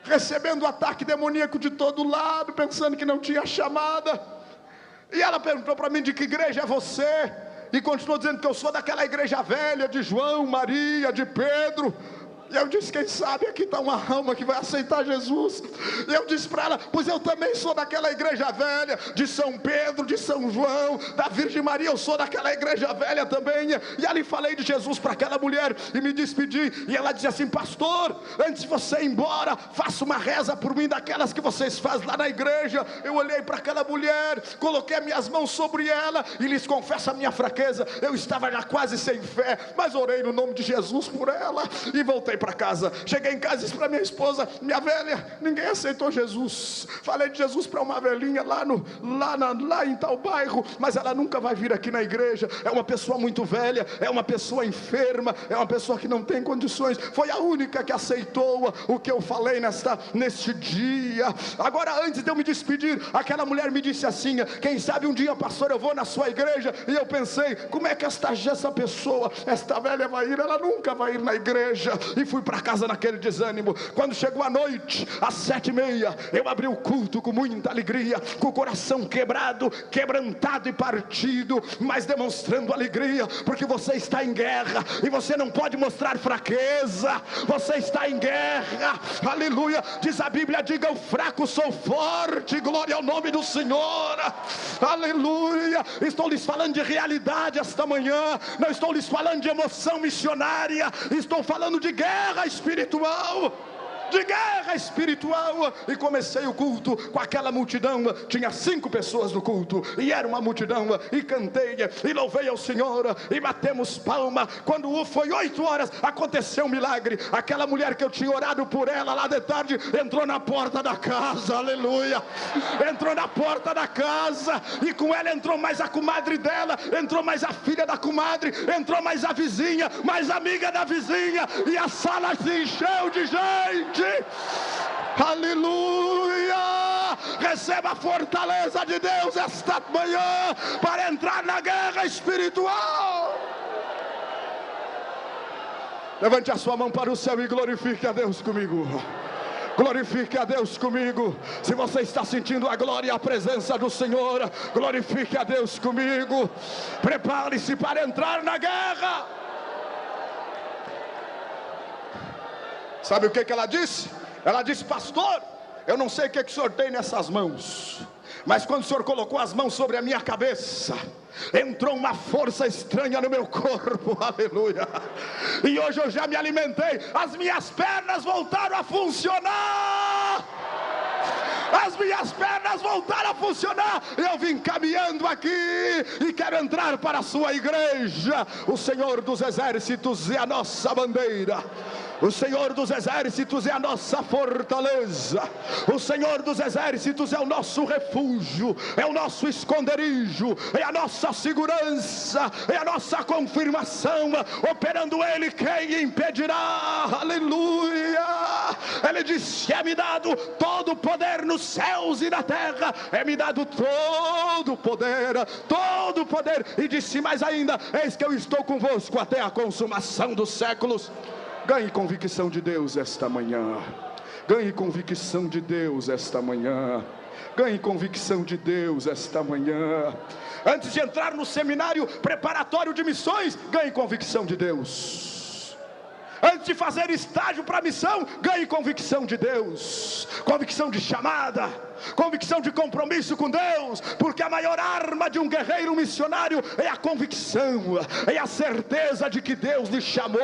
recebendo ataque demoníaco de todo lado, pensando que não tinha chamada. E ela perguntou para mim: de que igreja é você? E continuou dizendo que eu sou daquela igreja velha de João, Maria, de Pedro. E eu disse: quem sabe aqui está uma alma que vai aceitar Jesus. E eu disse para ela: pois eu também sou daquela igreja velha de São Pedro, de São João, da Virgem Maria. Eu sou daquela igreja velha também. E ali falei de Jesus para aquela mulher e me despedi. E ela disse assim: pastor, antes de você ir embora, faça uma reza por mim, daquelas que vocês fazem lá na igreja. Eu olhei para aquela mulher, coloquei as minhas mãos sobre ela e lhes confesso a minha fraqueza. Eu estava já quase sem fé, mas orei no nome de Jesus por ela e voltei para casa. Cheguei em casa e disse para minha esposa: minha velha, ninguém aceitou Jesus. Falei de Jesus para uma velhinha lá em tal bairro, mas ela nunca vai vir aqui na igreja. É uma pessoa muito velha, é uma pessoa enferma, é uma pessoa que não tem condições. Foi a única que aceitou o que eu falei neste dia. Agora, antes de eu me despedir, aquela mulher me disse assim: quem sabe um dia, pastor, eu vou na sua igreja. E eu pensei: como é que esta pessoa, esta velha vai ir? Ela nunca vai ir na igreja. E fui para casa naquele desânimo. Quando chegou a noite, às 7h30, eu abri o culto com muita alegria, com o coração quebrado, quebrantado e partido, mas demonstrando alegria, porque você está em guerra e você não pode mostrar fraqueza. Você está em guerra, aleluia. Diz a Bíblia: diga o fraco sou forte. Glória ao nome do Senhor, aleluia. Estou lhes falando de realidade esta manhã, não estou lhes falando de emoção missionária, estou falando de guerra espiritual. de guerra espiritual. E comecei o culto com aquela multidão. Tinha 5 pessoas no culto, e era uma multidão. E cantei, e louvei ao Senhor, e batemos palma. Quando foi 8 horas, aconteceu um milagre. Aquela mulher que eu tinha orado por ela lá de tarde, entrou na porta da casa, aleluia. Entrou na porta da casa, e com ela entrou mais a comadre dela, entrou mais a filha da comadre, entrou mais a vizinha, mais a amiga da vizinha, e a sala se encheu de gente. Aleluia! Receba a fortaleza de Deus esta manhã para entrar na guerra espiritual. Levante a sua mão para o céu e glorifique a Deus comigo. Glorifique a Deus comigo. Se você está sentindo a glória e a presença do Senhor, glorifique a Deus comigo. Prepare-se para entrar na guerra. Sabe o que ela disse? Ela disse: pastor, eu não sei o que o senhor tem nessas mãos, mas quando o senhor colocou as mãos sobre a minha cabeça, entrou uma força estranha no meu corpo, aleluia. E hoje eu já me alimentei, as minhas pernas voltaram a funcionar. As minhas pernas voltaram a funcionar. Eu vim caminhando aqui e quero entrar para a sua igreja. O Senhor dos Exércitos é a nossa bandeira. O Senhor dos Exércitos é a nossa fortaleza. O Senhor dos Exércitos é o nosso refúgio, é o nosso esconderijo, é a nossa segurança, é a nossa confirmação. Operando Ele, quem impedirá? Aleluia. Ele disse: é-me dado todo o poder nos céus e na terra. É-me dado todo o poder, todo o poder. E disse mais ainda: eis que eu estou convosco até a consumação dos séculos. Ganhe convicção de Deus esta manhã. Ganhe convicção de Deus esta manhã. Ganhe convicção de Deus esta manhã. Antes de entrar no seminário preparatório de missões, ganhe convicção de Deus. Antes de fazer estágio para a missão, ganhe convicção de Deus. Convicção de chamada, convicção de compromisso com Deus. Porque a maior arma de um guerreiro missionário é a convicção, é a certeza de que Deus lhe chamou,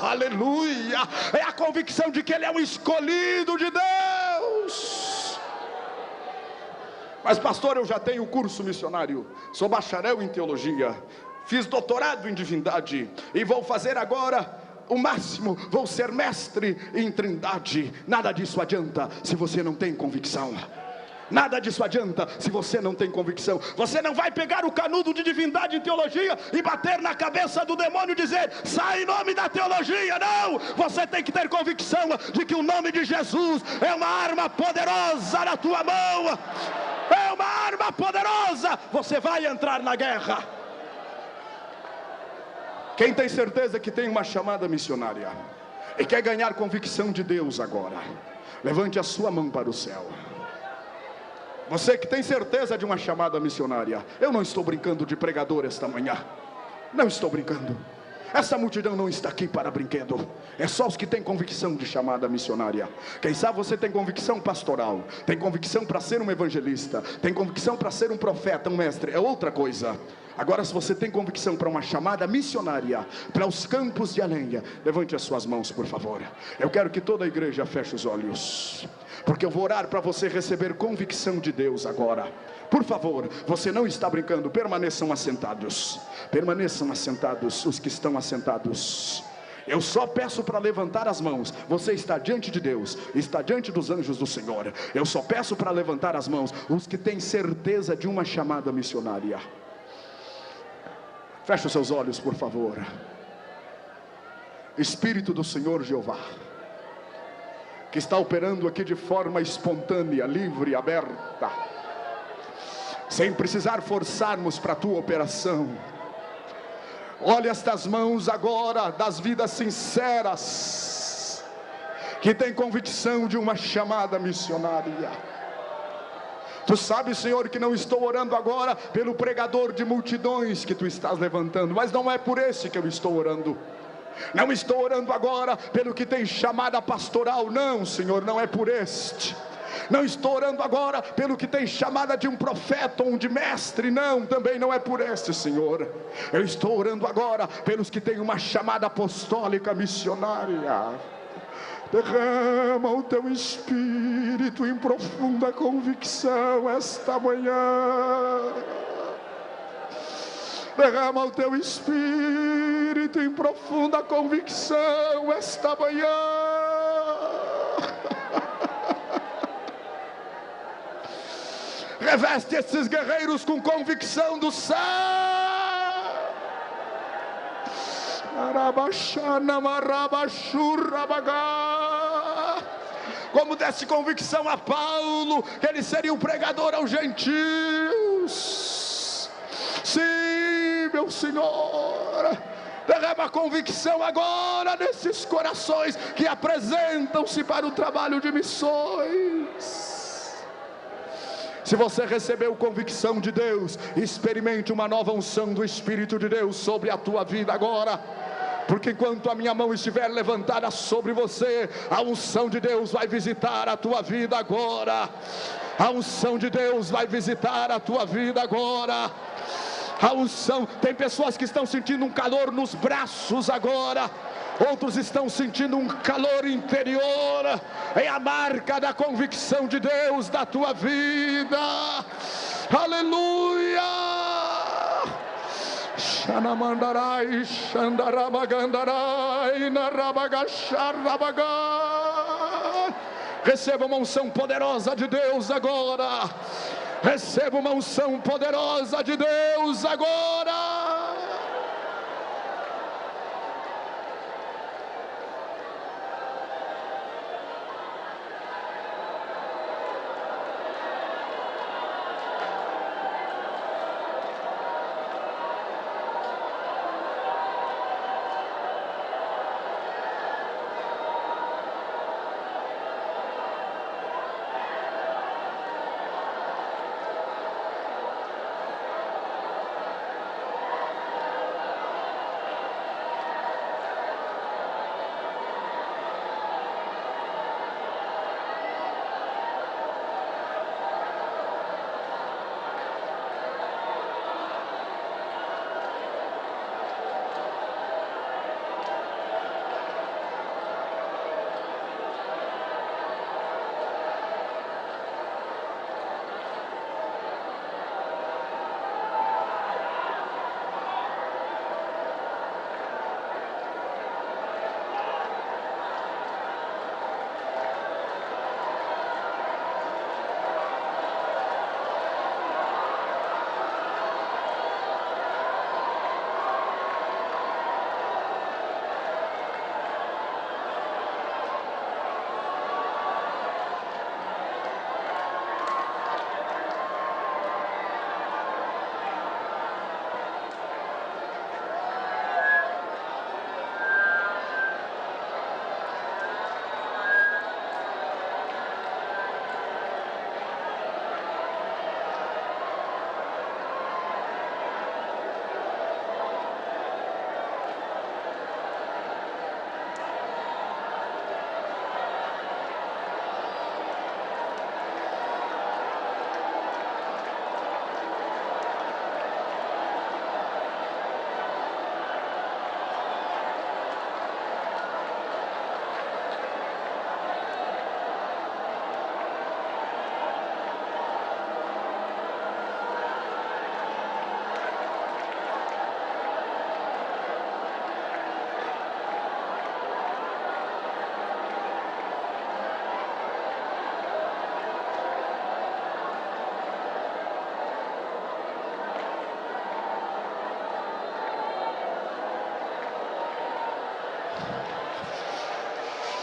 aleluia. É a convicção de que ele é um escolhido de Deus. Mas pastor, eu já tenho curso missionário, sou bacharel em teologia, fiz doutorado em divindade e vou fazer agora o máximo, vou ser mestre em trindade. Nada disso adianta se você não tem convicção. Nada disso adianta se você não tem convicção. Você não vai pegar o canudo de divindade e teologia e bater na cabeça do demônio e dizer: sai em nome da teologia. Não, você tem que ter convicção de que o nome de Jesus é uma arma poderosa na tua mão. É uma arma poderosa. Você vai entrar na guerra. Quem tem certeza que tem uma chamada missionária e quer ganhar convicção de Deus agora, levante a sua mão para o céu. Você que tem certeza de uma chamada missionária. Eu não estou brincando de pregador esta manhã. Não estou brincando. Essa multidão não está aqui para brinquedo. É só os que têm convicção de chamada missionária. Quem sabe você tem convicção pastoral, tem convicção para ser um evangelista, tem convicção para ser um profeta, um mestre, é outra coisa. Agora, se você tem convicção para uma chamada missionária, para os campos de além, levante as suas mãos, por favor. Eu quero que toda a igreja feche os olhos, porque eu vou orar para você receber convicção de Deus agora. Por favor, você não está brincando, permaneçam assentados. Permaneçam assentados, os que estão assentados. Eu só peço para levantar as mãos. Você está diante de Deus, está diante dos anjos do Senhor. Eu só peço para levantar as mãos os que têm certeza de uma chamada missionária. Feche os seus olhos, por favor. Espírito do Senhor Jeová, que está operando aqui de forma espontânea, livre, aberta, sem precisar forçarmos para a tua operação. Olha estas mãos agora, das vidas sinceras, que tem convicção de uma chamada missionária. Tu sabes, Senhor, que não estou orando agora pelo pregador de multidões que Tu estás levantando, mas não é por esse que eu estou orando. Não estou orando agora pelo que tem chamada pastoral, não, Senhor, não é por este. Não estou orando agora pelo que tem chamada de um profeta ou de mestre, não, também não é por este, Senhor. Eu estou orando agora pelos que têm uma chamada apostólica missionária. Derrama o teu espírito em profunda convicção esta manhã. Derrama o teu espírito em profunda convicção esta manhã. Reveste esses guerreiros com convicção do céu. Como desse convicção a Paulo que ele seria um pregador aos gentios. Sim, meu Senhor, derrama convicção agora nesses corações que apresentam-se para o trabalho de missões. Se você recebeu convicção de Deus, experimente uma nova unção do Espírito de Deus sobre a tua vida agora. Porque enquanto a minha mão estiver levantada sobre você, a unção de Deus vai visitar a tua vida agora. A unção de Deus vai visitar a tua vida agora. A unção, tem pessoas que estão sentindo um calor nos braços agora. Outros estão sentindo um calor interior. É a marca da convicção de Deus da tua vida. Aleluia. Xanamandarai, xandarabagandarai, narabagacharrabagai. Receba uma unção poderosa de Deus agora. Receba uma unção poderosa de Deus agora.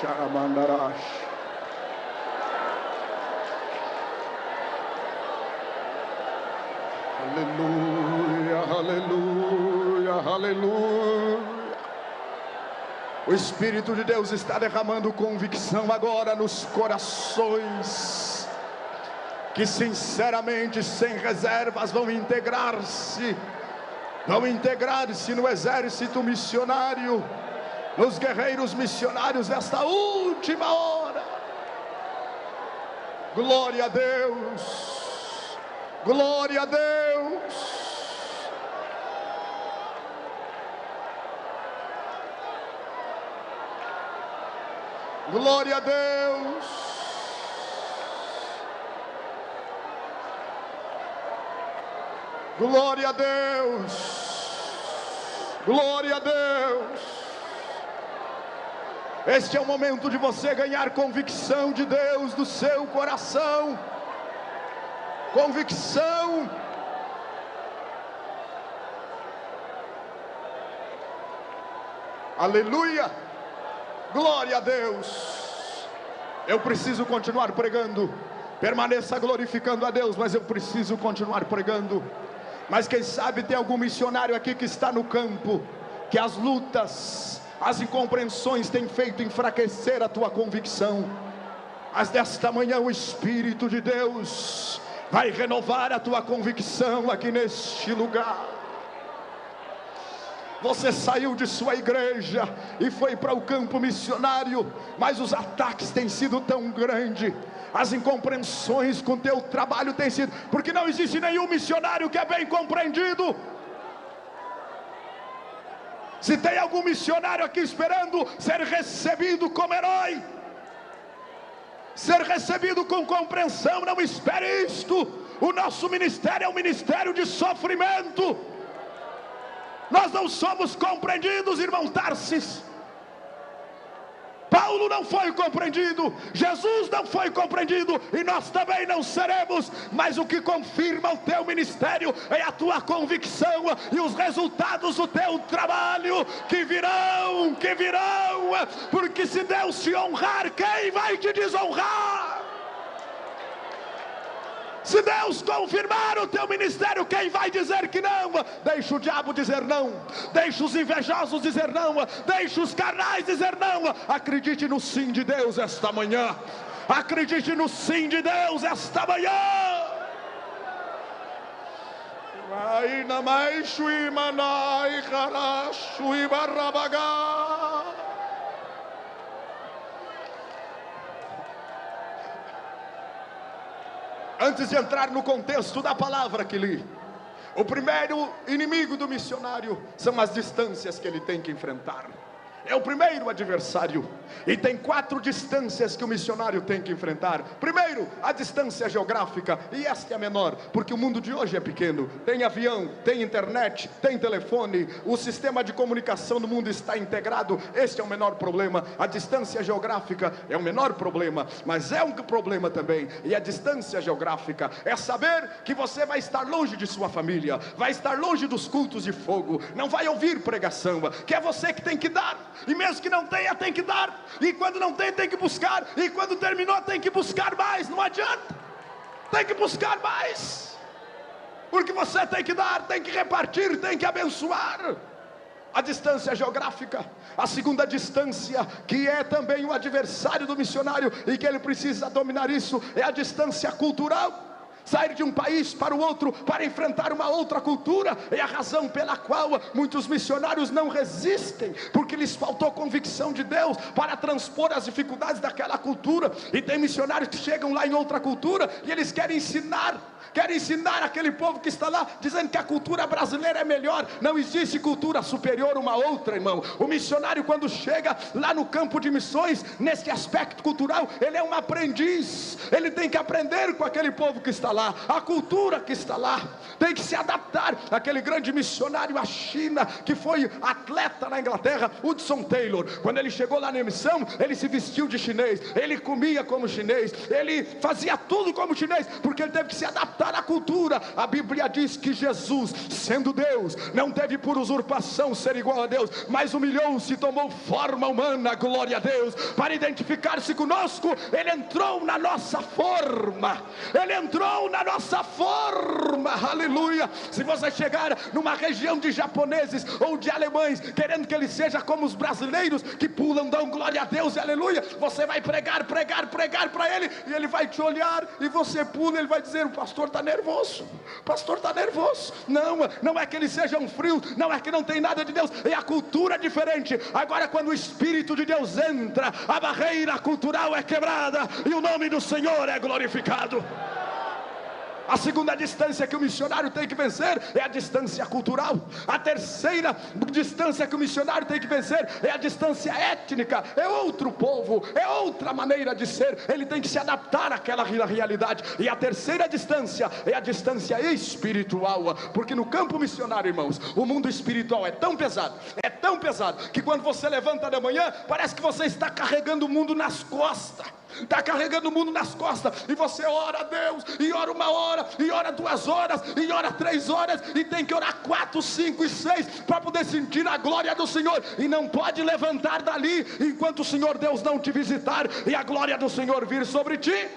Sharamandarash. Aleluia, aleluia, aleluia. O Espírito de Deus está derramando convicção agora nos corações que sinceramente, sem reservas, vão integrar-se no exército missionário, nos guerreiros missionários desta última hora. Glória a Deus, glória a Deus. Glória a Deus. Glória a Deus. Glória a Deus. Este é o momento de você ganhar convicção de Deus do seu coração. Convicção. Aleluia. Glória a Deus. Eu preciso continuar pregando. Permaneça glorificando a Deus, mas eu preciso continuar pregando. Mas quem sabe tem algum missionário aqui que está no campo, que as lutas, as incompreensões têm feito enfraquecer a tua convicção. Mas desta manhã o Espírito de Deus vai renovar a tua convicção aqui neste lugar. Você saiu de sua igreja e foi para o campo missionário, mas os ataques têm sido tão grandes, as incompreensões com teu trabalho têm sido, porque não existe nenhum missionário que é bem compreendido. Se tem algum missionário aqui esperando ser recebido como herói, ser recebido com compreensão, não espere isto. O nosso ministério é um ministério de sofrimento. Nós não somos compreendidos, irmão Tarsis. Paulo não foi compreendido, Jesus não foi compreendido, e nós também não seremos. Mas o que confirma o teu ministério é a tua convicção e os resultados do teu trabalho que virão, porque se Deus te honrar, quem vai te desonrar? Se Deus confirmar o teu ministério, quem vai dizer que não? Deixa o diabo dizer não, deixa os invejosos dizer não, deixa os carnais dizer não. Acredite no sim de Deus esta manhã. Acredite no sim de Deus esta manhã. Ai, na mais shui manai cara shui barrabaga. Antes de entrar no contexto da palavra que li, o primeiro inimigo do missionário são as distâncias que ele tem que enfrentar. É o primeiro adversário. E tem 4 distâncias que o missionário tem que enfrentar. Primeiro, a distância geográfica. E esta é a menor, porque o mundo de hoje é pequeno. Tem avião, tem internet, tem telefone. O sistema de comunicação do mundo está integrado. Este é o menor problema. A distância geográfica é o menor problema, mas é um problema também. E a distância geográfica é saber que você vai estar longe de sua família, vai estar longe dos cultos de fogo, não vai ouvir pregação, que é você que tem que dar. E mesmo que não tenha, tem que dar. E quando não tem, tem que buscar. E quando terminou, tem que buscar mais. Não adianta. Tem que buscar mais. Porque você tem que dar, tem que repartir, tem que abençoar. A distância geográfica. A segunda distância, que é também o adversário do missionário, e que ele precisa dominar isso, é a distância cultural. Sair de um país para o outro, para enfrentar uma outra cultura, é a razão pela qual muitos missionários não resistem, porque lhes faltou convicção de Deus para transpor as dificuldades daquela cultura. E tem missionários que chegam lá em outra cultura, e eles querem ensinar aquele povo que está lá, dizendo que a cultura brasileira é melhor. Não existe cultura superior uma outra, irmão. O missionário, quando chega lá no campo de missões, nesse aspecto cultural, ele é um aprendiz. Ele tem que aprender com aquele povo que está lá, a cultura que está lá, tem que se adaptar. Aquele grande missionário à China, que foi atleta na Inglaterra, Hudson Taylor, quando ele chegou lá na missão, ele se vestiu de chinês, ele comia como chinês, ele fazia tudo como chinês, porque ele teve que se adaptar à cultura. A Bíblia diz que Jesus, sendo Deus, não teve por usurpação ser igual a Deus, mas humilhou-se, tomou forma humana, glória a Deus, para identificar-se conosco. Ele entrou na nossa forma, aleluia. Se você chegar numa região de japoneses ou de alemães, querendo que ele seja como os brasileiros, que pulam, dão glória a Deus e aleluia, você vai pregar para ele, e ele vai te olhar, e você pula, ele vai dizer: o pastor está nervoso, não é que eles sejam frios, não é que não tem nada de Deus, é a cultura diferente. Agora, quando o Espírito de Deus entra, a barreira cultural é quebrada, e o nome do Senhor é glorificado. A segunda distância que o missionário tem que vencer é a distância cultural. A terceira distância que o missionário tem que vencer é a distância étnica. É outro povo, é outra maneira de ser. Ele tem que se adaptar àquela realidade. E a terceira distância é a distância espiritual. Porque no campo missionário, irmãos, o mundo espiritual é tão pesado, que quando você levanta de manhã, parece que você está carregando o mundo nas costas. Está carregando o mundo nas costas, e você ora a Deus, e ora 1 hora, e ora 2 horas, e ora 3 horas, e tem que orar 4, 5 e 6 para poder sentir a glória do Senhor, e não pode levantar dali enquanto o Senhor Deus não te visitar e a glória do Senhor vir sobre ti.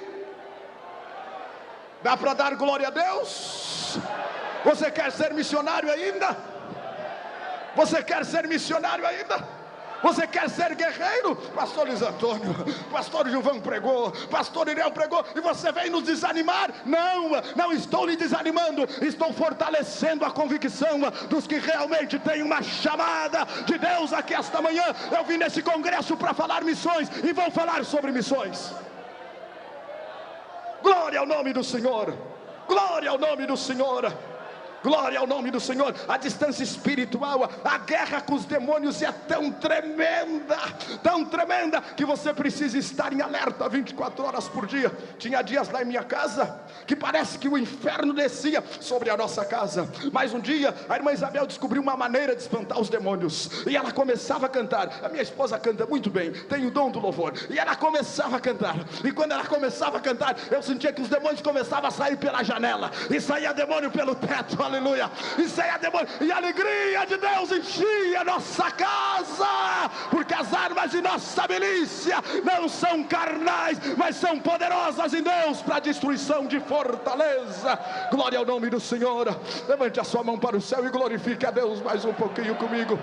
Dá para dar glória a Deus? Você quer ser missionário ainda? Você quer ser missionário ainda? Você quer ser guerreiro? Pastor Luiz Antônio, pastor Gilvão pregou, pastor Irel pregou, e você vem nos desanimar? Não estou lhe desanimando, estou fortalecendo a convicção dos que realmente têm uma chamada de Deus aqui esta manhã. Eu vim nesse congresso para falar missões, e vou falar sobre missões. Glória ao nome do Senhor, glória ao nome do Senhor. Glória ao nome do Senhor. A distância espiritual, a guerra com os demônios é tão tremenda, que você precisa estar em alerta 24 horas por dia. Tinha dias lá em minha casa que parece que o inferno descia sobre a nossa casa. Mas um dia a irmã Isabel descobriu uma maneira de espantar os demônios, e ela começava a cantar. A minha esposa canta muito bem, tem o dom do louvor, e ela começava a cantar. E quando ela começava a cantar, eu sentia que os demônios começavam a sair pela janela, e saía demônio pelo teto. Aleluia, isso aí é demônio, e a alegria de Deus enchia a nossa casa, porque as armas de nossa milícia não são carnais, mas são poderosas em Deus para a destruição de fortaleza. Glória ao nome do Senhor. Levante a sua mão para o céu e glorifique a Deus mais um pouquinho comigo.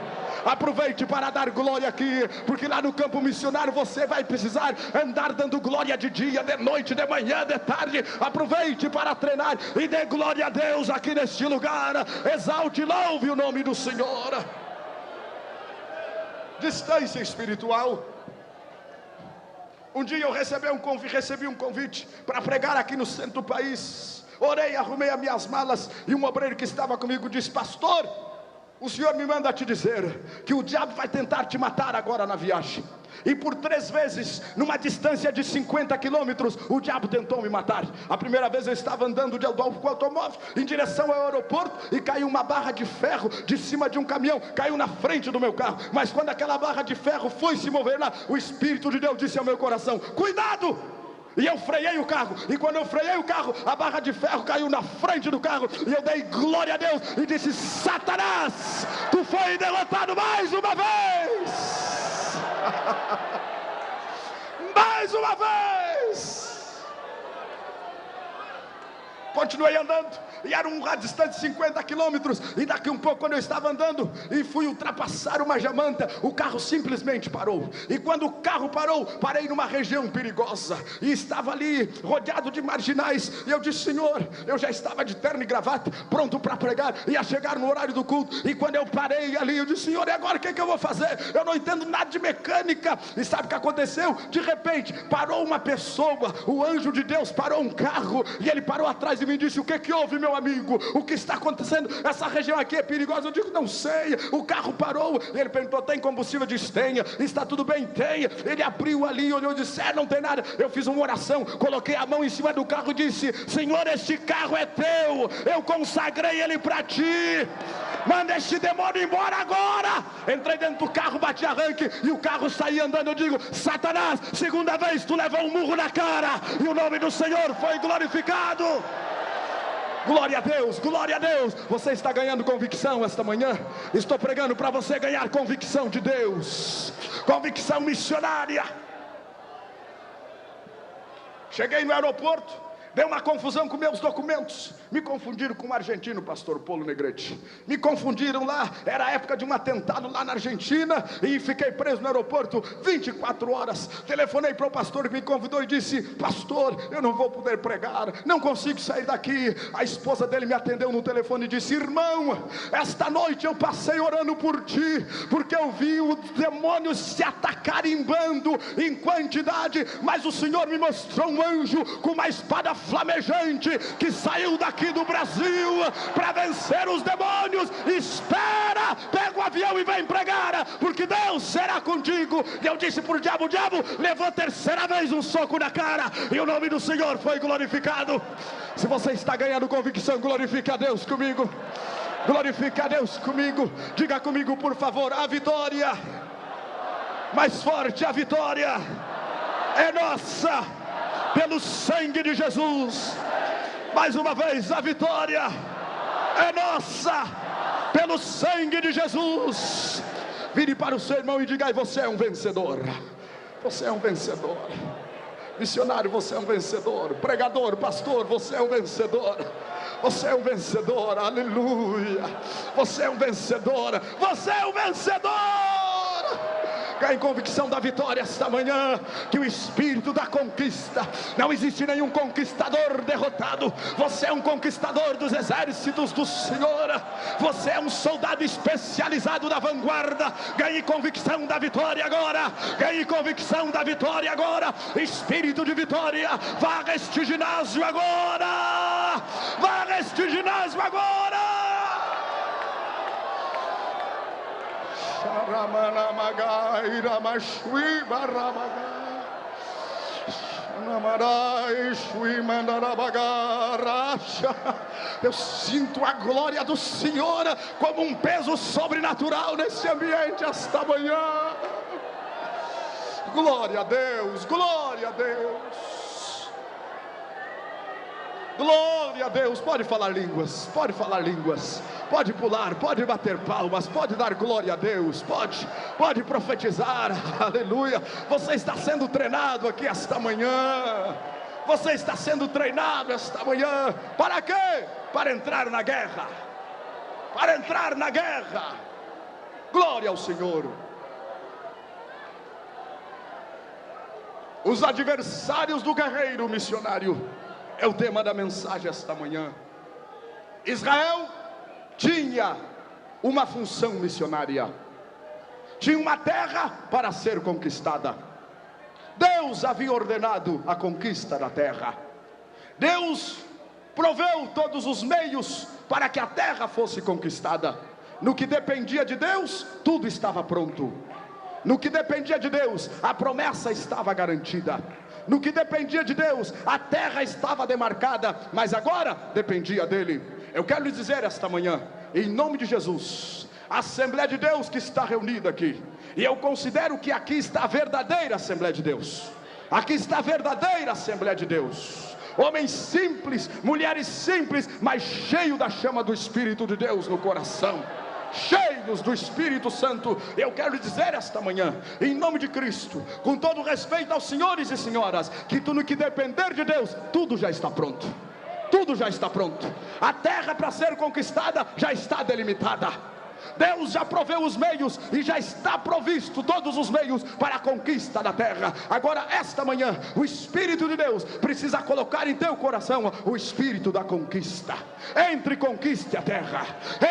Aproveite para dar glória aqui, porque lá no campo missionário você vai precisar andar dando glória de dia, de noite, de manhã, de tarde. Aproveite para treinar e dê glória a Deus aqui neste lugar. Exalte e louve o nome do Senhor. Distância espiritual. Um dia eu recebi um convite para pregar aqui no centro do país. Orei, arrumei as minhas malas, e um obreiro que estava comigo disse: pastor, o Senhor me manda te dizer que o diabo vai tentar te matar agora na viagem. E por 3 vezes, numa distância de 50 quilômetros, o diabo tentou me matar. A primeira vez eu estava andando com o automóvel em direção ao aeroporto, e caiu uma barra de ferro de cima de um caminhão, caiu na frente do meu carro. Mas quando aquela barra de ferro foi se mover lá, o Espírito de Deus disse ao meu coração: cuidado! E eu freiei o carro, e quando eu freiei o carro, a barra de ferro caiu na frente do carro, e eu dei glória a Deus e disse: Satanás, tu foi derrotado mais uma vez. Mais uma vez. Continuei andando, e era uma distância de 50 quilômetros, e daqui um pouco, quando eu estava andando e fui ultrapassar uma jamanta, o carro simplesmente parou. E quando o carro parou, parei numa região perigosa, e estava ali rodeado de marginais, e eu disse: Senhor, eu já estava de terno e gravata, pronto para pregar, ia chegar no horário do culto. E quando eu parei ali, eu disse: Senhor, e agora o que eu vou fazer? Eu não entendo nada de mecânica. E sabe o que aconteceu? De repente parou uma pessoa, o anjo de Deus parou um carro, e ele parou atrás e me disse: o que houve, meu amigo? O que está acontecendo? Essa região aqui é perigosa. Eu digo: não sei. O carro parou. Ele perguntou: tem combustível? Eu disse: tenha. Está tudo bem? Tenha. Ele abriu ali, olhou e disse: não tem nada. Eu fiz uma oração, coloquei a mão em cima do carro e disse: Senhor, este carro é teu, eu consagrei ele para ti, manda este demônio embora agora. Entrei dentro do carro, bati arranque, e o carro saía andando. Eu digo: Satanás, segunda vez tu levou um murro na cara, e o nome do Senhor foi glorificado. Glória a Deus, glória a Deus. Você está ganhando convicção esta manhã? Estou pregando para você ganhar convicção de Deus, convicção missionária. Cheguei no aeroporto, deu uma confusão com meus documentos. Me confundiram com um argentino, pastor Paulo Negrete. Me confundiram lá, era a época de um atentado lá na Argentina, e fiquei preso no aeroporto 24 horas. Telefonei para o pastor que me convidou e disse: pastor, eu não vou poder pregar, não consigo sair daqui. A esposa dele me atendeu no telefone e disse: irmão, esta noite eu passei orando por ti, porque eu vi os demônios se atacar em bando, em quantidade, mas o Senhor me mostrou um anjo com uma espada flamejante que saiu daqui do Brasil para vencer os demônios. Espera, pega o avião e vem pregar, porque Deus será contigo. E eu disse para o diabo: levou terceira vez um soco na cara, e o nome do Senhor foi glorificado. Se você está ganhando convicção, glorifique a Deus comigo. Glorifique a Deus comigo. Diga comigo, por favor: a vitória, mais forte, a vitória é nossa, pelo sangue de Jesus. Mais uma vez: a vitória é nossa, pelo sangue de Jesus. Vire para o seu irmão e diga: você é um vencedor. Você é um vencedor. Missionário, você é um vencedor. Pregador, pastor, você é um vencedor. Você é um vencedor, aleluia. Você é um vencedor. Você é um vencedor. Ganhe convicção da vitória esta manhã, que o espírito da conquista, não existe nenhum conquistador derrotado. Você é um conquistador dos exércitos do Senhor. Você é um soldado especializado da vanguarda. Ganhe convicção da vitória agora. Ganhe convicção da vitória agora. Espírito de vitória, vá a este ginásio agora. Vá a este ginásio agora. Eu sinto a glória do Senhor como um peso sobrenatural nesse ambiente esta manhã. Glória a Deus, glória a Deus, glória a Deus. Pode falar línguas, pode falar línguas, pode pular, pode bater palmas, pode dar glória a Deus, pode profetizar, aleluia. Você está sendo treinado aqui esta manhã. Você está sendo treinado esta manhã. Para quê? Para entrar na guerra. Para entrar na guerra. Glória ao Senhor. Os adversários do guerreiro missionário é o tema da mensagem esta manhã. Israel tinha uma função missionária. Tinha uma terra para ser conquistada. Deus havia ordenado a conquista da terra. Deus proveu todos os meios para que a terra fosse conquistada. No que dependia de Deus, tudo estava pronto. No que dependia de Deus, a promessa estava garantida. No que dependia de Deus, a terra estava demarcada. Mas agora dependia dele. Eu quero lhe dizer esta manhã, em nome de Jesus, a Assembleia de Deus que está reunida aqui, e eu considero que aqui está a verdadeira Assembleia de Deus. Aqui está a verdadeira Assembleia de Deus. Homens simples, mulheres simples, mas cheios da chama do Espírito de Deus no coração, cheios do Espírito Santo. Eu quero lhe dizer esta manhã, em nome de Cristo, com todo respeito aos senhores e senhoras, que tudo que depender de Deus, tudo já está pronto. Tudo já está pronto. A terra para ser conquistada já está delimitada. Deus já proveu os meios e já está provisto todos os meios para a conquista da terra. Agora esta manhã o Espírito de Deus precisa colocar em teu coração o espírito da conquista. Entre e conquiste a terra.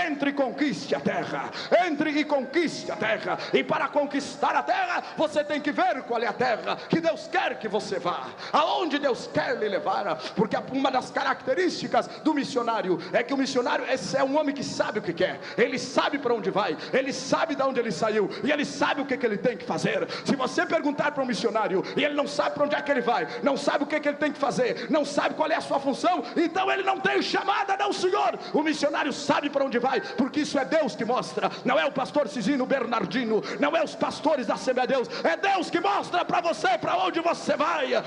Entre e conquiste a terra. Entre e conquiste a terra. E para conquistar a terra, você tem que ver qual é a terra que Deus quer que você vá, aonde Deus quer lhe levar. Porque uma das características do missionário é que o missionário é um homem que sabe o que quer. Ele sabe para onde vai, ele sabe de onde ele saiu, e ele sabe o que ele tem que fazer. Se você perguntar para um missionário e ele não sabe para onde é que ele vai, não sabe o que ele tem que fazer, não sabe qual é a sua função, então ele não tem chamada, não senhor. O missionário sabe para onde vai, porque isso é Deus que mostra. Não é o pastor Cisino Bernardino, não é os pastores da Assembleia de Deus, é Deus que mostra para você para onde você vai. É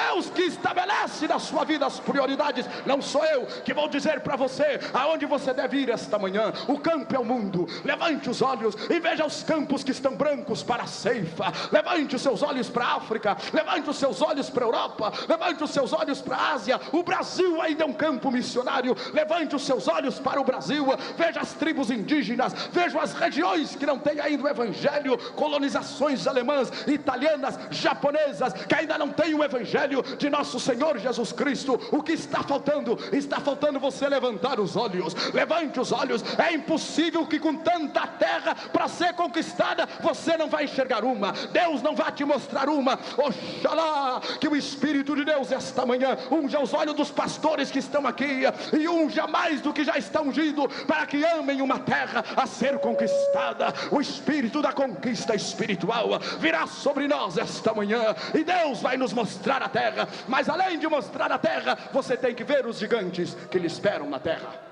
Deus que estabelece na sua vida as prioridades. Não sou eu que vou dizer para você aonde você deve ir esta manhã. O campo é o mundo. Levante os olhos e veja os campos que estão brancos para a ceifa. Levante os seus olhos para a África, levante os seus olhos para a Europa, levante os seus olhos para a Ásia. O Brasil ainda é um campo missionário. Levante os seus olhos para o Brasil, veja as tribos indígenas, veja as regiões que não têm ainda o Evangelho, colonizações alemãs, italianas, japonesas, que ainda não têm o Evangelho de nosso Senhor Jesus Cristo. O que está faltando? Está faltando você levantar os olhos. Levante os olhos. É impossível que com com tanta terra para ser conquistada, você não vai enxergar uma, Deus não vai te mostrar uma. Oxalá que o Espírito de Deus esta manhã unja os olhos dos pastores que estão aqui, e unja mais do que já está ungido, para que amem uma terra a ser conquistada. O Espírito da conquista espiritual virá sobre nós esta manhã, e Deus vai nos mostrar a terra. Mas além de mostrar a terra, você tem que ver os gigantes que lhe esperam na terra.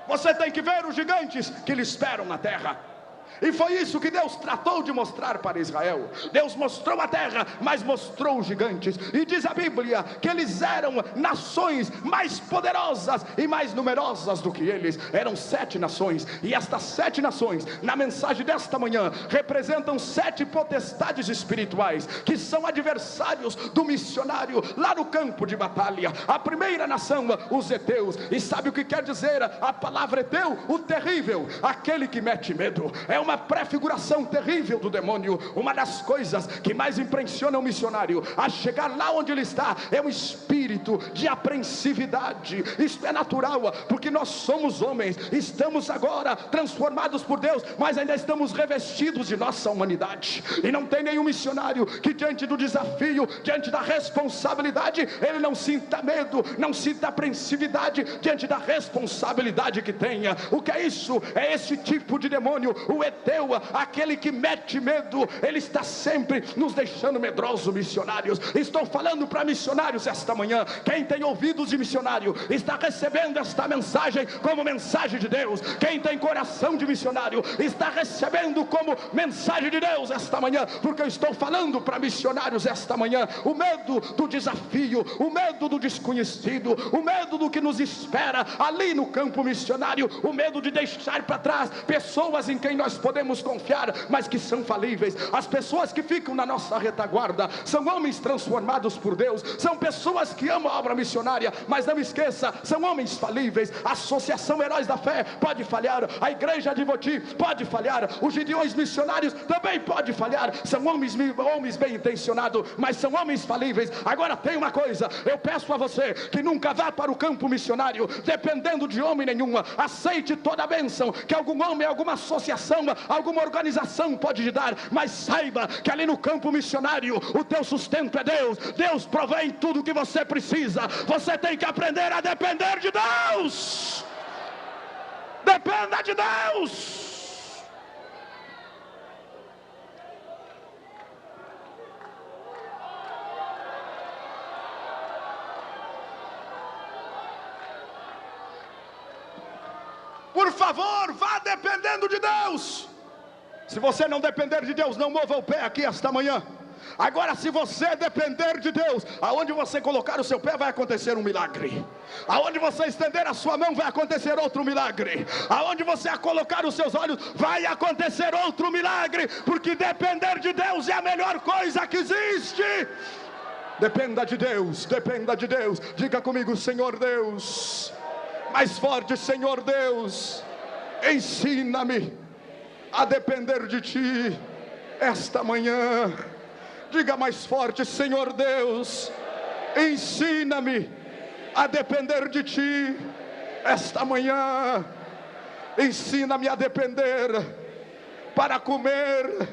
Você tem que ver os gigantes que lhe esperam na terra. E foi isso que Deus tratou de mostrar para Israel. Deus mostrou a terra, mas mostrou os gigantes. E diz a Bíblia que eles eram nações mais poderosas e mais numerosas do que eles. Eram 7 nações. E estas 7 nações, na mensagem desta manhã, representam 7 potestades espirituais, que são adversários do missionário lá no campo de batalha. A primeira nação, os heteus. E sabe o que quer dizer a palavra heteu? O terrível, aquele que mete medo. É uma prefiguração terrível do demônio. Uma das coisas que mais impressiona o missionário a chegar lá onde ele está é um espírito de apreensividade. Isso é natural, porque nós somos homens, estamos agora transformados por Deus, mas ainda estamos revestidos de nossa humanidade. E não tem nenhum missionário que diante do desafio, diante da responsabilidade, ele não sinta medo, não sinta apreensividade diante da responsabilidade que tenha. O que é isso? É esse tipo de demônio, o heteu, aquele que mete medo. Ele está sempre nos deixando medrosos, missionários. Estou falando para missionários esta manhã. Quem tem ouvidos de missionário está recebendo esta mensagem como mensagem de Deus. Quem tem coração de missionário está recebendo como mensagem de Deus esta manhã, porque eu estou falando para missionários esta manhã. O medo do desafio, o medo do desconhecido, o medo do que nos espera ali no campo missionário, o medo de deixar para trás pessoas em quem nós podemos confiar, mas que são falíveis. As pessoas que ficam na nossa retaguarda são homens transformados por Deus, são pessoas que amam a obra missionária, mas não esqueça, são homens falíveis. A Associação Heróis da Fé pode falhar, a Igreja de Voti pode falhar, os Gideões missionários também pode falhar. São homens bem intencionados, mas são homens falíveis. Agora tem uma coisa, eu peço a você que nunca vá para o campo missionário dependendo de homem nenhum. Aceite toda a bênção que algum homem, alguma associação, alguma organização pode te dar, mas saiba que ali no campo missionário o teu sustento é Deus. Deus provém tudo o que você precisa. Você tem que aprender a depender de Deus. Dependa de Deus. Por favor, vá dependendo de Deus. Se você não depender de Deus, não mova o pé aqui esta manhã. Agora, se você depender de Deus, aonde você colocar o seu pé vai acontecer um milagre. Aonde você estender a sua mão vai acontecer outro milagre. Aonde você colocar os seus olhos vai acontecer outro milagre. Porque depender de Deus é a melhor coisa que existe. Dependa de Deus, dependa de Deus. Diga comigo: Senhor Deus. Mais forte: Senhor Deus, ensina-me a depender de Ti esta manhã. Diga mais forte: Senhor Deus, ensina-me a depender de Ti esta manhã. Ensina-me a depender para comer.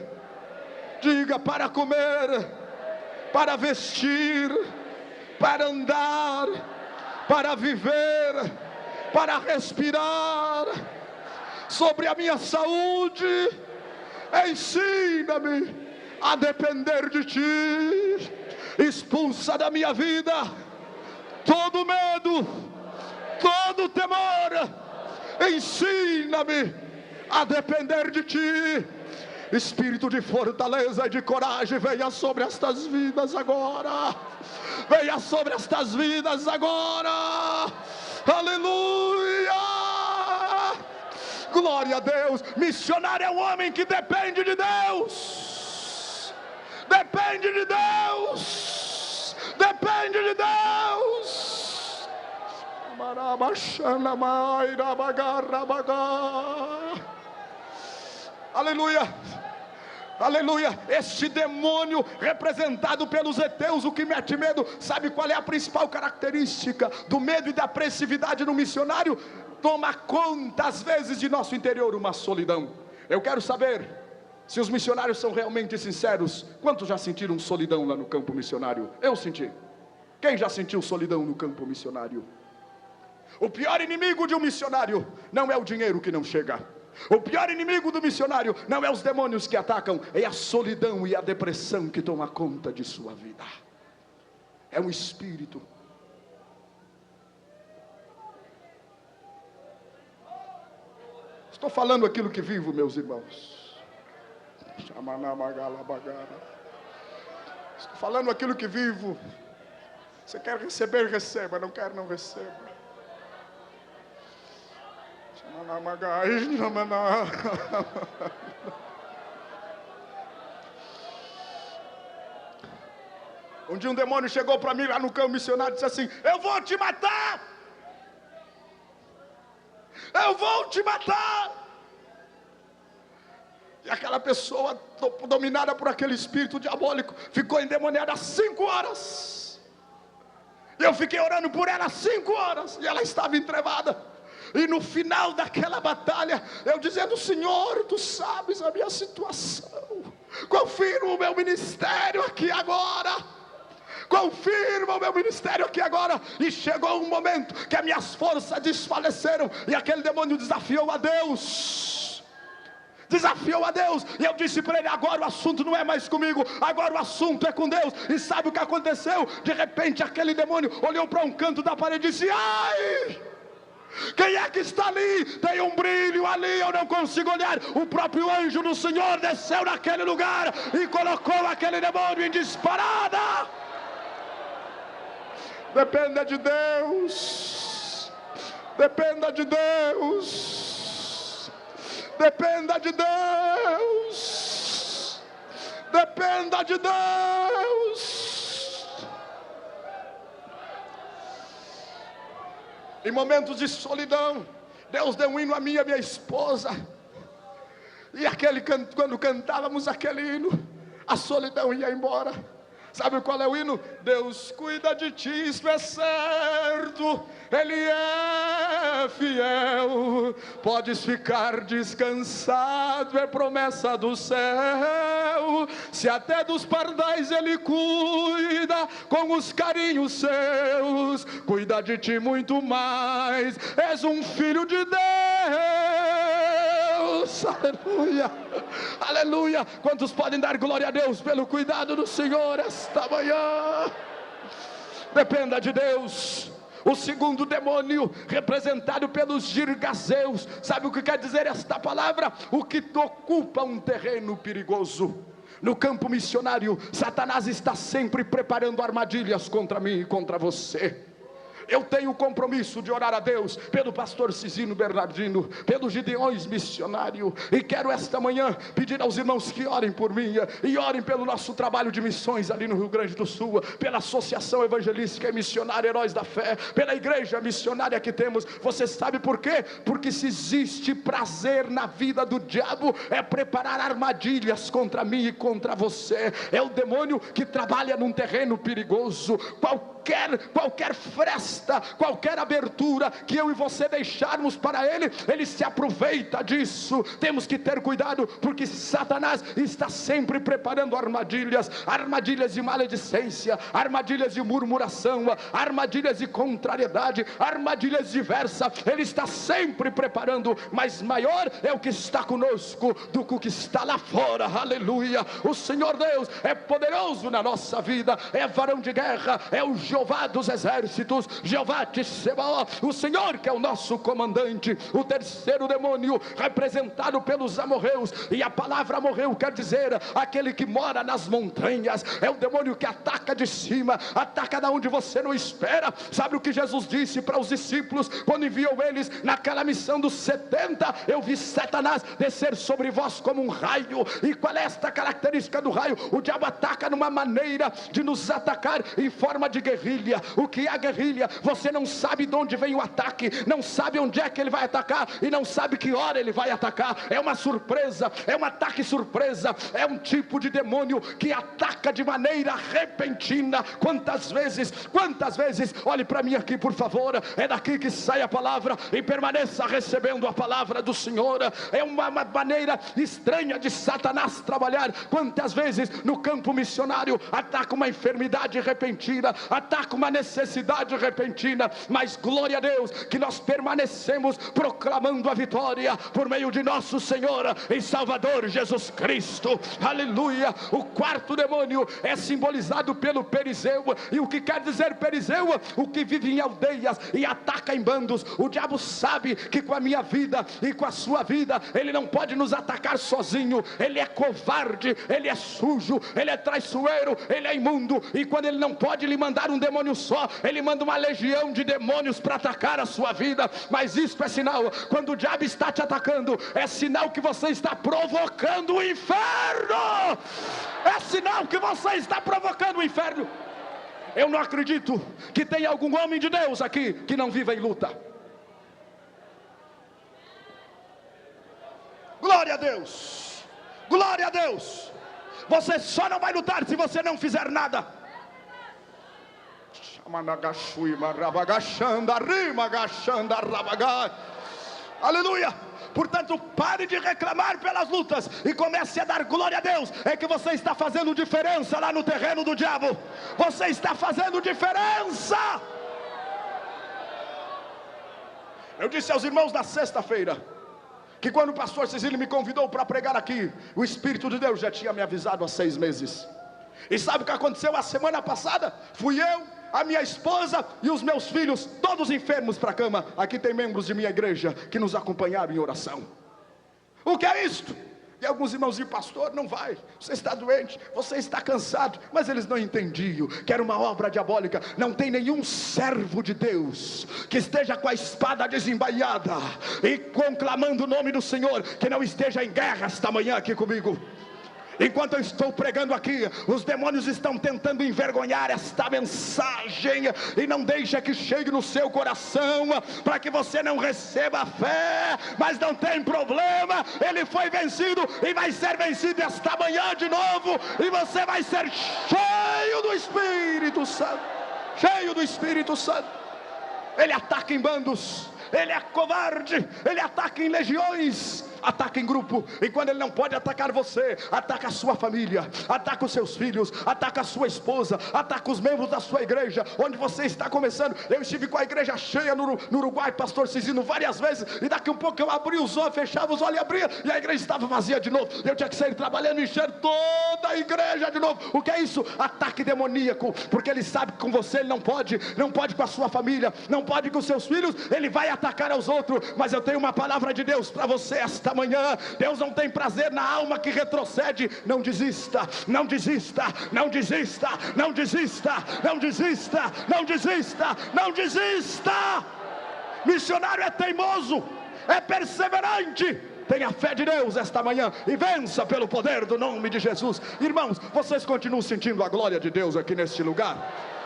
Diga: para comer, para vestir, para andar, para viver, para respirar, sobre a minha saúde. Ensina-me a depender de Ti. Expulsa da minha vida todo medo, todo temor. Ensina-me a depender de Ti. Espírito de fortaleza e de coragem, venha sobre estas vidas agora. Venha sobre estas vidas agora. Aleluia. Glória a Deus. Missionário é um homem que depende de Deus. Depende de Deus. Depende de Deus. Aleluia. Aleluia. Este demônio representado pelos heteus, o que mete medo, sabe qual é a principal característica do medo e da apreensividade no missionário? toma conta às vezes de nosso interior, uma solidão. Eu quero saber se os missionários são realmente sinceros. Quantos já sentiram solidão lá no campo missionário? Eu senti. Quem já sentiu solidão no campo missionário? O pior inimigo de um missionário não é o dinheiro que não chega. O pior inimigo do missionário não é os demônios que atacam, é a solidão e a depressão que toma conta de sua vida. É um espírito. Estou falando aquilo que vivo, meus irmãos. Estou falando aquilo que vivo. Você quer receber, receba. Não quer, não receba. Um dia um demônio chegou para mim lá no campo missionário e disse assim: eu vou te matar! Eu vou te matar! E aquela pessoa, dominada por aquele espírito diabólico, ficou endemoniada 5 horas. E eu fiquei orando por ela 5 horas. E ela estava entrevada. E no final daquela batalha, eu dizendo: Senhor, Tu sabes a minha situação. Confirma o meu ministério aqui agora. Confirma o meu ministério aqui agora. E chegou um momento que as minhas forças desfaleceram. E aquele demônio desafiou a Deus. Desafiou a Deus. E eu disse para ele: agora o assunto não é mais comigo, agora o assunto é com Deus. E sabe o que aconteceu? De repente aquele demônio olhou para um canto da parede e disse: ai! Quem é que está ali? Tem um brilho ali, eu não consigo olhar. O próprio anjo do Senhor desceu naquele lugar e colocou aquele demônio em disparada. Dependa de Deus. Dependa de Deus. Dependa de Deus. Dependa de Deus. Em momentos de solidão, Deus deu um hino a mim e a minha esposa. E quando cantávamos aquele hino, a solidão ia embora. Sabe qual é o hino? Deus cuida de ti, isso é certo, Ele é fiel. Podes ficar descansado, é promessa do céu. Se até dos pardais Ele cuida, com os carinhos seus, cuida de ti muito mais. És um filho de Deus. Aleluia, aleluia. Quantos podem dar glória a Deus pelo cuidado do Senhor esta manhã? Dependa de Deus. O segundo demônio, representado pelos girgazeus. Sabe o que quer dizer esta palavra? O que ocupa um terreno perigoso. No campo missionário, Satanás está sempre preparando armadilhas contra mim e contra você. Eu tenho o compromisso de orar a Deus pelo pastor Cisino Bernardino, pelos Gideões missionário, e quero esta manhã pedir aos irmãos que orem por mim e orem pelo nosso trabalho de missões ali no Rio Grande do Sul, pela Associação Evangelística e Missionária Heróis da Fé, pela igreja missionária que temos. Você sabe por quê? Porque se existe prazer na vida do diabo, é preparar armadilhas contra mim e contra você. É o demônio que trabalha num terreno perigoso. Qualquer fresta, qualquer abertura que eu e você deixarmos para ele, ele se aproveita disso. Temos que ter cuidado, porque Satanás está sempre preparando armadilhas de maledicência, armadilhas de murmuração, armadilhas de contrariedade, armadilhas diversas. Ele está sempre preparando, mas maior é o que está conosco do que o que está lá fora. Aleluia. O Senhor Deus é poderoso na nossa vida, é varão de guerra, é o Jeová dos exércitos, Jeová Tsebaoth, o Senhor que é o nosso comandante. O terceiro demônio, representado pelos amorreus, e a palavra amorreu quer dizer aquele que mora nas montanhas. É o demônio que ataca de cima, ataca da onde você não espera. Sabe o que Jesus disse para os discípulos quando enviou eles naquela missão dos 70? Eu vi Satanás descer sobre vós como um raio. E qual é esta característica do raio? O diabo ataca numa maneira de nos atacar em forma de guerrilha. O que é a guerrilha? você não sabe de onde vem o ataque, não sabe onde é que ele vai atacar, e não sabe que hora ele vai atacar. É uma surpresa, é um ataque surpresa, é um tipo de demônio que ataca de maneira repentina. Quantas vezes, olhe para mim aqui por favor, é daqui que sai a palavra, e permaneça recebendo a palavra do Senhor. É uma maneira estranha de Satanás trabalhar. Quantas vezes no campo missionário ataca uma enfermidade repentina, ataca uma necessidade repentina, mas glória a Deus que nós permanecemos proclamando a vitória por meio de nosso Senhor e Salvador Jesus Cristo. Aleluia. O quarto demônio é simbolizado pelo perizeu. E o que quer dizer perizeu? O que vive em aldeias e ataca em bandos. O diabo sabe que com a minha vida e com a sua vida ele não pode nos atacar sozinho. Ele é covarde, ele é sujo, ele é traiçoeiro, ele é imundo, e quando ele não pode lhe mandar um demônio só, ele manda uma legião de demônios para atacar a sua vida. Mas isso é sinal, quando o diabo está te atacando, é sinal que você está provocando o inferno. É sinal que você está provocando o inferno. Eu não acredito que tenha algum homem de Deus aqui que não viva em luta. Glória a Deus, glória a Deus. Você só não vai lutar se você não fizer nada. Aleluia. Portanto, pare de reclamar pelas lutas e comece a dar glória a Deus. É que você está fazendo diferença lá no terreno do diabo. Você está fazendo diferença. Eu disse aos irmãos na sexta-feira que quando o pastor Cecílio me convidou para pregar aqui, o Espírito de Deus já tinha me avisado há 6 meses. E sabe o que aconteceu a semana passada? Fui eu, a minha esposa e os meus filhos, todos enfermos para a cama. Aqui tem membros de minha igreja que nos acompanharam em oração. O que é isto? E alguns irmãos diziam: pastor, não vai, você está doente, você está cansado. Mas eles não entendiam que era uma obra diabólica. Não tem nenhum servo de Deus que esteja com a espada desembainhada e conclamando o nome do Senhor que não esteja em guerra esta manhã aqui comigo. Enquanto eu estou pregando aqui, os demônios estão tentando envergonhar esta mensagem, e não deixa que chegue no seu coração, para que você não receba a fé. Mas não tem problema, ele foi vencido e vai ser vencido esta manhã de novo, e você vai ser cheio do Espírito Santo, cheio do Espírito Santo. Ele ataca em bandos, ele é covarde, ele ataca em legiões, ataca em grupo. E quando ele não pode atacar você, ataca a sua família, ataca os seus filhos, ataca a sua esposa, ataca os membros da sua igreja, onde você está começando. Eu estive com a igreja cheia no Uruguai, pastor Cizino, várias vezes, e daqui um pouco eu abri os olhos, fechava os olhos e abria, e a igreja estava vazia de novo. Eu tinha que sair trabalhando e encher toda a igreja de novo. O que é isso? Ataque demoníaco, porque ele sabe que com você ele não pode com a sua família, não pode com os seus filhos, ele vai atacar aos outros. Mas eu tenho uma palavra de Deus para você esta manhã. Deus não tem prazer na alma que retrocede. Não desista, não desista, não desista, não desista, não desista, não desista, não desista. Missionário é teimoso, é perseverante. Tenha fé de Deus esta manhã e vença pelo poder do nome de Jesus. Irmãos, vocês continuam sentindo a glória de Deus aqui neste lugar?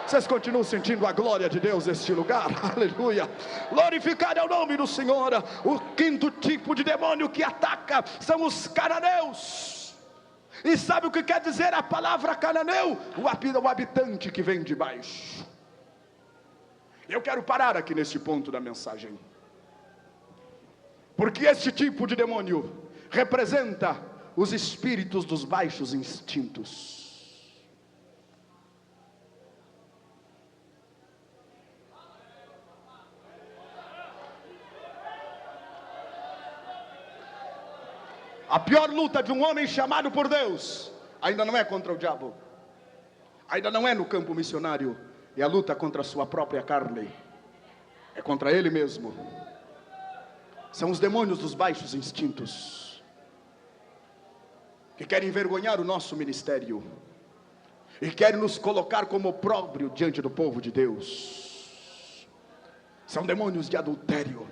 Vocês continuam sentindo a glória de Deus neste lugar? Aleluia. Glorificado é o nome do Senhor. O quinto tipo de demônio que ataca são os cananeus. E sabe o que quer dizer a palavra cananeu? O habitante que vem de baixo. Eu quero parar aqui neste ponto da mensagem, porque este tipo de demônio representa os espíritos dos baixos instintos. A pior luta de um homem chamado por Deus ainda não é contra o diabo, ainda não é no campo missionário, é a luta contra a sua própria carne, é contra ele mesmo. São os demônios dos baixos instintos que querem envergonhar o nosso ministério e querem nos colocar como opróbrio diante do povo de Deus. São demônios de adultério,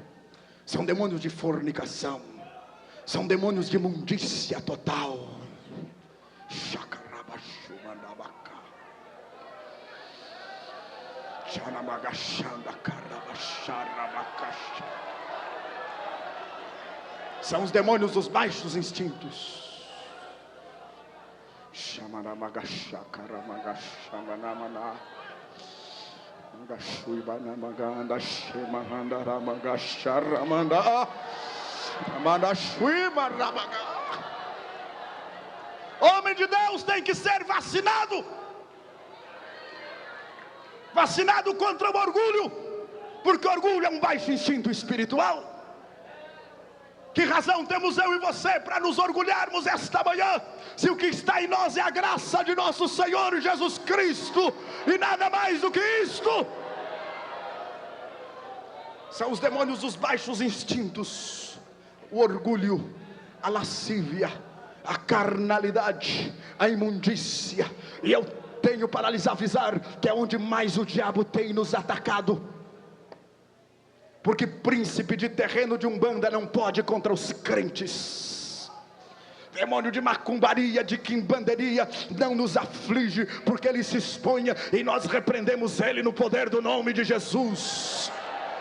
são demônios de fornicação, são demônios de imundícia total. São os demônios dos baixos instintos. Homem de Deus tem que ser vacinado. Vacinado contra o orgulho, porque orgulho é um baixo instinto espiritual. Que razão temos eu e você para nos orgulharmos esta manhã, se o que está em nós é a graça de nosso Senhor Jesus Cristo, e nada mais do que isto? São os demônios dos baixos instintos: o orgulho, a lascívia, a carnalidade, a imundícia. E eu tenho para lhes avisar que é onde mais o diabo tem nos atacado. Porque príncipe de terreno de Umbanda não pode contra os crentes. Demônio de macumbaria, de quimbanderia não nos aflige, porque ele se exponha e nós repreendemos ele no poder do nome de Jesus.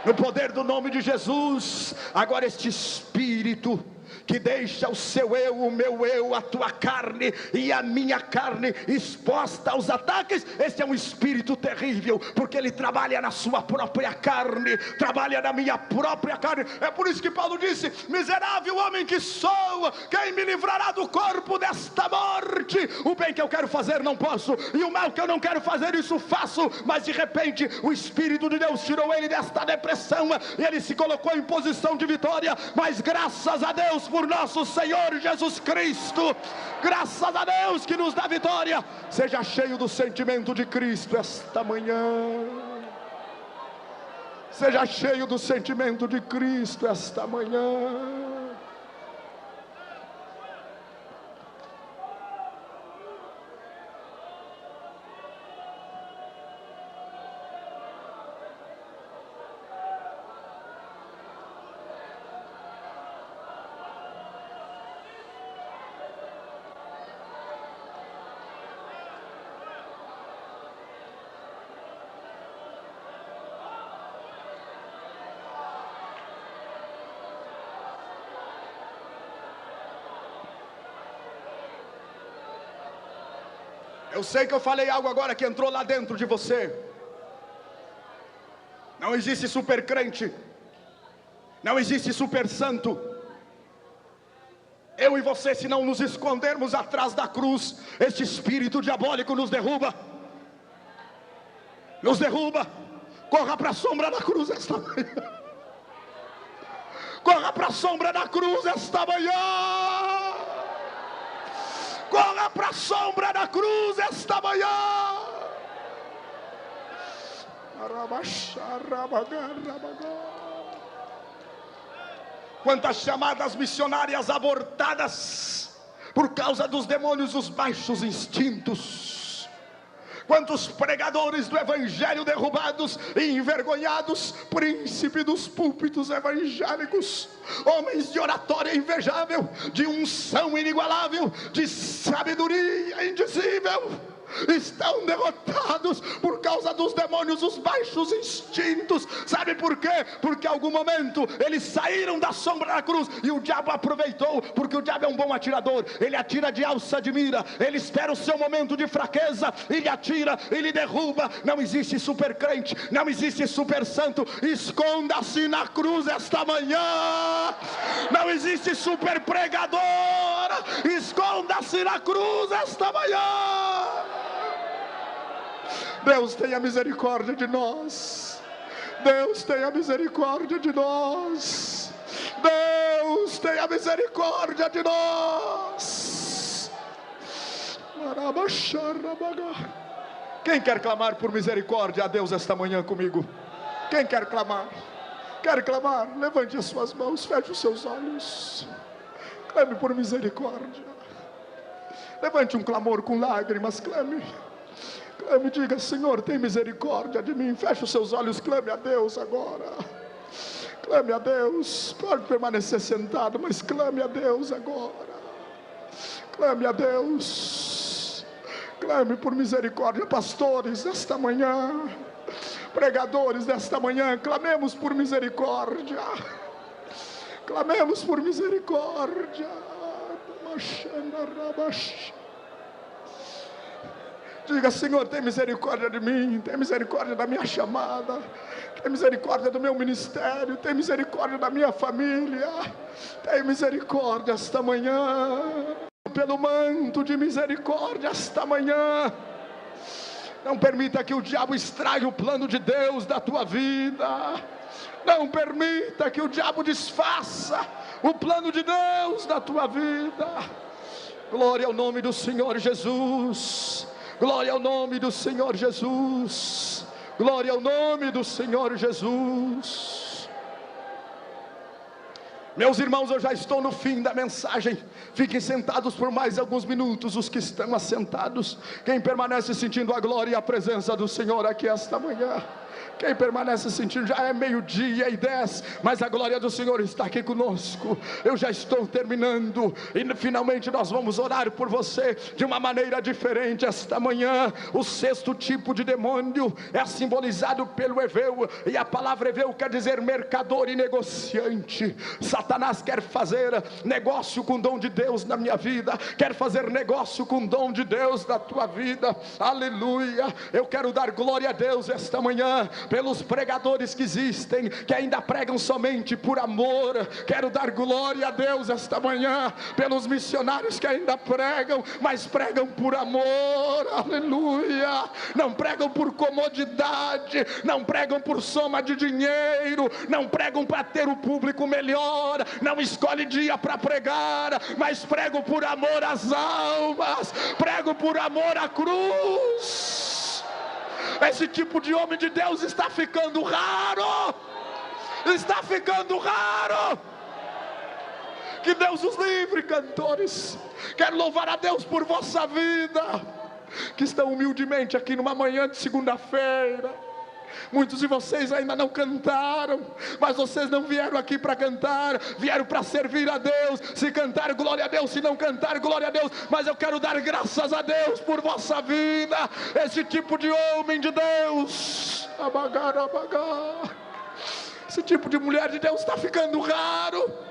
No poder do nome de Jesus. Agora este espírito que deixa o seu eu, o meu eu, a tua carne e a minha carne exposta aos ataques, esse é um espírito terrível, porque ele trabalha na sua própria carne, trabalha na minha própria carne. É por isso que Paulo disse: miserável homem que sou, quem me livrará do corpo desta morte? O bem que eu quero fazer não posso, e o mal que eu não quero fazer, isso faço. Mas de repente o Espírito de Deus tirou ele desta depressão, e ele se colocou em posição de vitória. Mas graças a Deus por nosso Senhor Jesus Cristo, graças a Deus que nos dá vitória. Seja cheio do sentimento de Cristo esta manhã. Seja cheio do sentimento de Cristo esta manhã. Eu sei que eu falei algo agora que entrou lá dentro de você. Não existe super crente, não existe super santo. Eu e você, se não nos escondermos atrás da cruz, este espírito diabólico nos derruba. Nos derruba. Corra para a sombra da cruz esta manhã. Corra para a sombra da cruz esta manhã. Corra para a sombra da cruz esta manhã. Quantas chamadas missionárias abortadas por causa dos demônios dos baixos instintos. Quantos pregadores do evangelho derrubados e envergonhados, príncipe dos púlpitos evangélicos, homens de oratória invejável, de unção inigualável, de sabedoria indizível, estão derrotados por causa dos demônios dos baixos instintos. Sabe por quê? Porque em algum momento eles saíram da sombra da cruz e o diabo aproveitou, porque o diabo é um bom atirador. Ele atira de alça de mira, ele espera o seu momento de fraqueza, ele atira, ele derruba. Não existe super crente, não existe super santo. Esconda-se na cruz esta manhã. Não existe super pregador, esconda-se na cruz esta manhã. Deus tenha misericórdia de nós. Deus tenha misericórdia de nós. Deus tenha misericórdia de nós. Quem quer clamar por misericórdia a Deus esta manhã comigo? Quem quer clamar? Quer clamar? Levante as suas mãos, feche os seus olhos. Clame por misericórdia. Levante um clamor com lágrimas, clame. Clame, diga: Senhor, tem misericórdia de mim. Feche os seus olhos, clame a Deus agora. Clame a Deus. Pode permanecer sentado, mas clame a Deus agora. Clame a Deus. Clame por misericórdia, pastores, esta manhã. Pregadores desta manhã, clamemos por misericórdia. Clamemos por misericórdia. Diga: Senhor, tem misericórdia de mim, tem misericórdia da minha chamada, tem misericórdia do meu ministério, tem misericórdia da minha família, tem misericórdia esta manhã, pelo manto de misericórdia esta manhã. Não permita que o diabo estrague o plano de Deus da tua vida. Não permita que o diabo desfaça o plano de Deus da tua vida. Glória ao nome do Senhor Jesus. Glória ao nome do Senhor Jesus. Glória ao nome do Senhor Jesus. Meus irmãos, eu já estou no fim da mensagem. Fiquem sentados por mais alguns minutos, os que estão assentados. Quem permanece sentindo a glória e a presença do Senhor aqui esta manhã. Quem permanece sentindo, já é 12:10, mas a glória do Senhor está aqui conosco. Eu já estou terminando, e finalmente nós vamos orar por você de uma maneira diferente esta manhã. O sexto tipo de demônio é simbolizado pelo Eveu, e a palavra Eveu quer dizer mercador e negociante. Satanás quer fazer negócio com o dom de Deus na minha vida, quer fazer negócio com o dom de Deus na tua vida. Aleluia. Eu quero dar glória a Deus esta manhã pelos pregadores que existem, que ainda pregam somente por amor. Quero dar glória a Deus esta manhã pelos missionários que ainda pregam, mas pregam por amor. Aleluia. Não pregam por comodidade, não pregam por soma de dinheiro, não pregam para ter o público melhor, não escolhe dia para pregar, mas pregam por amor às almas, pregam por amor à cruz. Esse tipo de homem de Deus está ficando raro. Está ficando raro. Que Deus os livre, cantores. Quero louvar a Deus por vossa vida, que estão humildemente aqui numa manhã de segunda-feira. Muitos de vocês ainda não cantaram, mas vocês não vieram aqui para cantar, vieram para servir a Deus. Se cantar, glória a Deus; se não cantar, glória a Deus. Mas eu quero dar graças a Deus por vossa vida. Esse tipo de homem de Deus, esse tipo de mulher de Deus está ficando raro.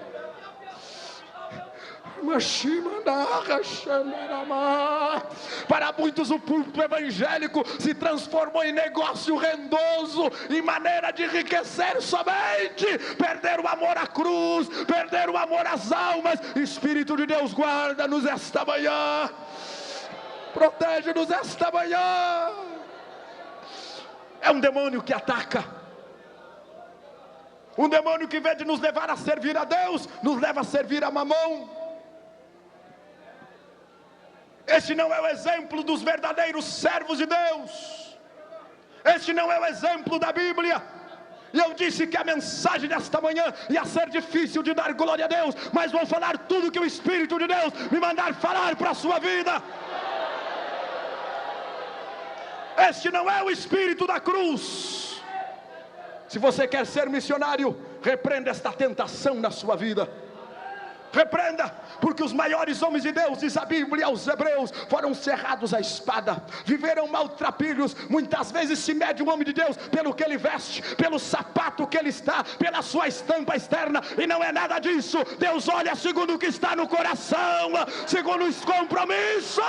Para muitos o púlpito evangélico se transformou em negócio rendoso, em maneira de enriquecer somente. Perderam o amor à cruz, perderam o amor às almas. Espírito de Deus, guarda-nos esta manhã, protege-nos esta manhã. É um demônio que ataca, um demônio que, em vez de nos levar a servir a Deus, nos leva a servir a Mamon. Este não é o exemplo dos verdadeiros servos de Deus. Este não é o exemplo da Bíblia. E eu disse que a mensagem desta manhã ia ser difícil de dar glória a Deus, mas vou falar tudo que o Espírito de Deus me mandar falar para a sua vida. Este não é o espírito da cruz. Se você quer ser missionário, repreenda esta tentação na sua vida. Repreenda, porque os maiores homens de Deus, diz a Bíblia aos Hebreus, foram cerrados à espada, viveram maltrapilhos. Muitas vezes se mede um homem de Deus pelo que ele veste, pelo sapato que ele está, pela sua estampa externa, e não é nada disso. Deus olha segundo o que está no coração, segundo os compromissos.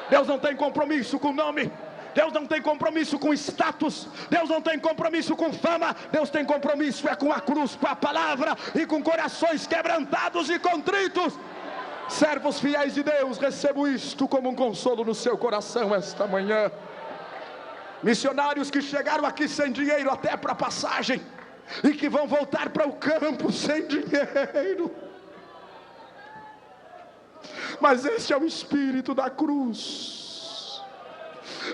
Deus não tem compromisso com o nome, Deus não tem compromisso com status, Deus não tem compromisso com fama. Deus tem compromisso com a cruz, com a palavra, e com corações quebrantados e contritos. Servos fiéis de Deus, recebo isto como um consolo no seu coração esta manhã. Missionários que chegaram aqui sem dinheiro até para passagem, e que vão voltar para o campo sem dinheiro. Mas este é o espírito da cruz.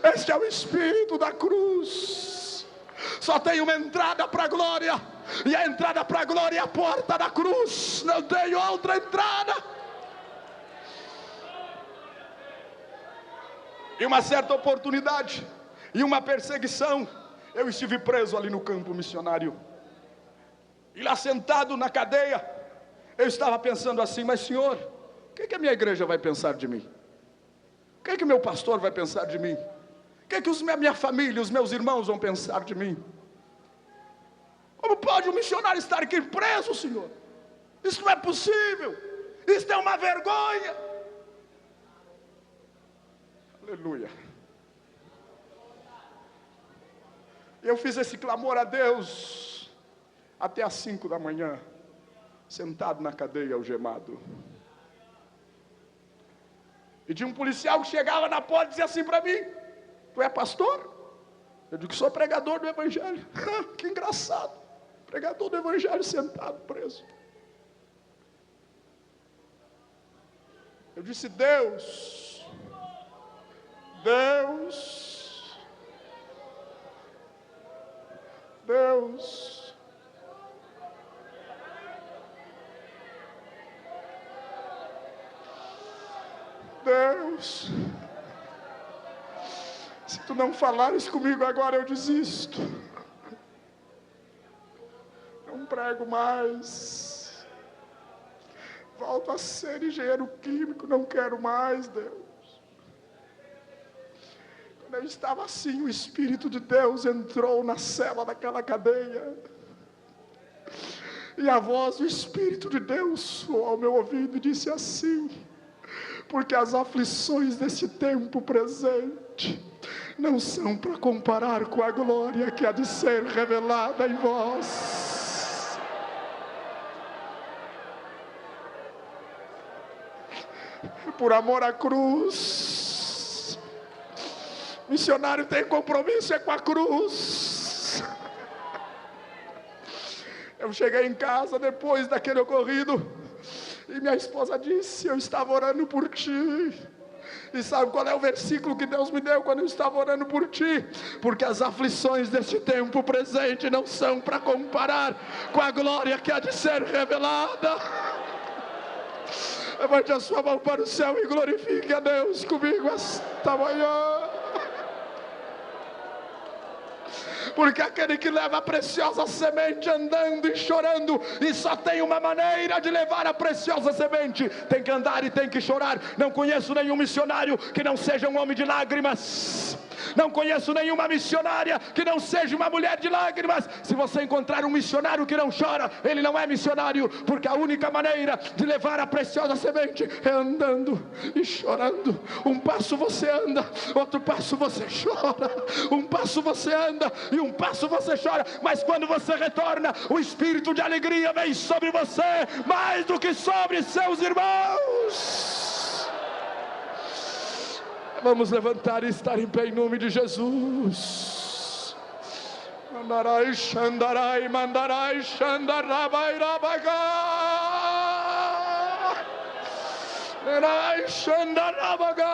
Este é o espírito da cruz. Só tem uma entrada para a glória, e a entrada para a glória é a porta da cruz. Não tem outra entrada. Em uma certa oportunidade, em uma perseguição, eu estive preso ali no campo missionário, e lá sentado na cadeia, eu estava pensando assim: mas Senhor, o que a minha igreja vai pensar de mim? O que meu pastor vai pensar de mim? O que a minha família, os meus irmãos vão pensar de mim? Como pode um missionário estar aqui preso, Senhor? Isso não é possível. Isso é uma vergonha. Aleluia. Eu fiz esse clamor a Deus até às 5 da manhã, sentado na cadeia algemado. E tinha um policial que chegava na porta e dizia assim para mim: tu é pastor? Eu digo que sou pregador do evangelho. Que engraçado, pregador do evangelho sentado preso. Eu disse: Deus, Deus, Deus, Deus, se tu não falares comigo agora, eu desisto. Não prego mais. Volto a ser engenheiro químico, não quero mais, Deus. Quando eu estava assim, o Espírito de Deus entrou na cela daquela cadeia. E a voz do Espírito de Deus soou ao meu ouvido e disse assim: porque as aflições desse tempo presente não são para comparar com a glória que há de ser revelada em vós. Por amor à cruz, missionário tem compromisso com a cruz. Eu cheguei em casa depois daquele ocorrido e minha esposa disse: eu estava orando por ti. E sabe qual é o versículo que Deus me deu quando eu estava orando por ti? Porque as aflições deste tempo presente não são para comparar com a glória que há de ser revelada. Levante a sua mão para o céu e glorifique a Deus comigo esta manhã. Porque aquele que leva a preciosa semente andando e chorando, e só tem uma maneira de levar a preciosa semente: tem que andar e tem que chorar. Não conheço nenhum missionário que não seja um homem de lágrimas. Não conheço nenhuma missionária que não seja uma mulher de lágrimas. Se você encontrar um missionário que não chora, ele não é missionário, porque a única maneira de levar a preciosa semente é andando e chorando. Um passo você anda, outro passo você chora. Um passo você anda e um passo você chora. Mas quando você retorna, o espírito de alegria vem sobre você mais do que sobre seus irmãos. Vamos levantar e estar em pé em nome de Jesus. Mandarai, xandarai, mandarai, xandarabai, rabaga. Mandarai, xandarabaga.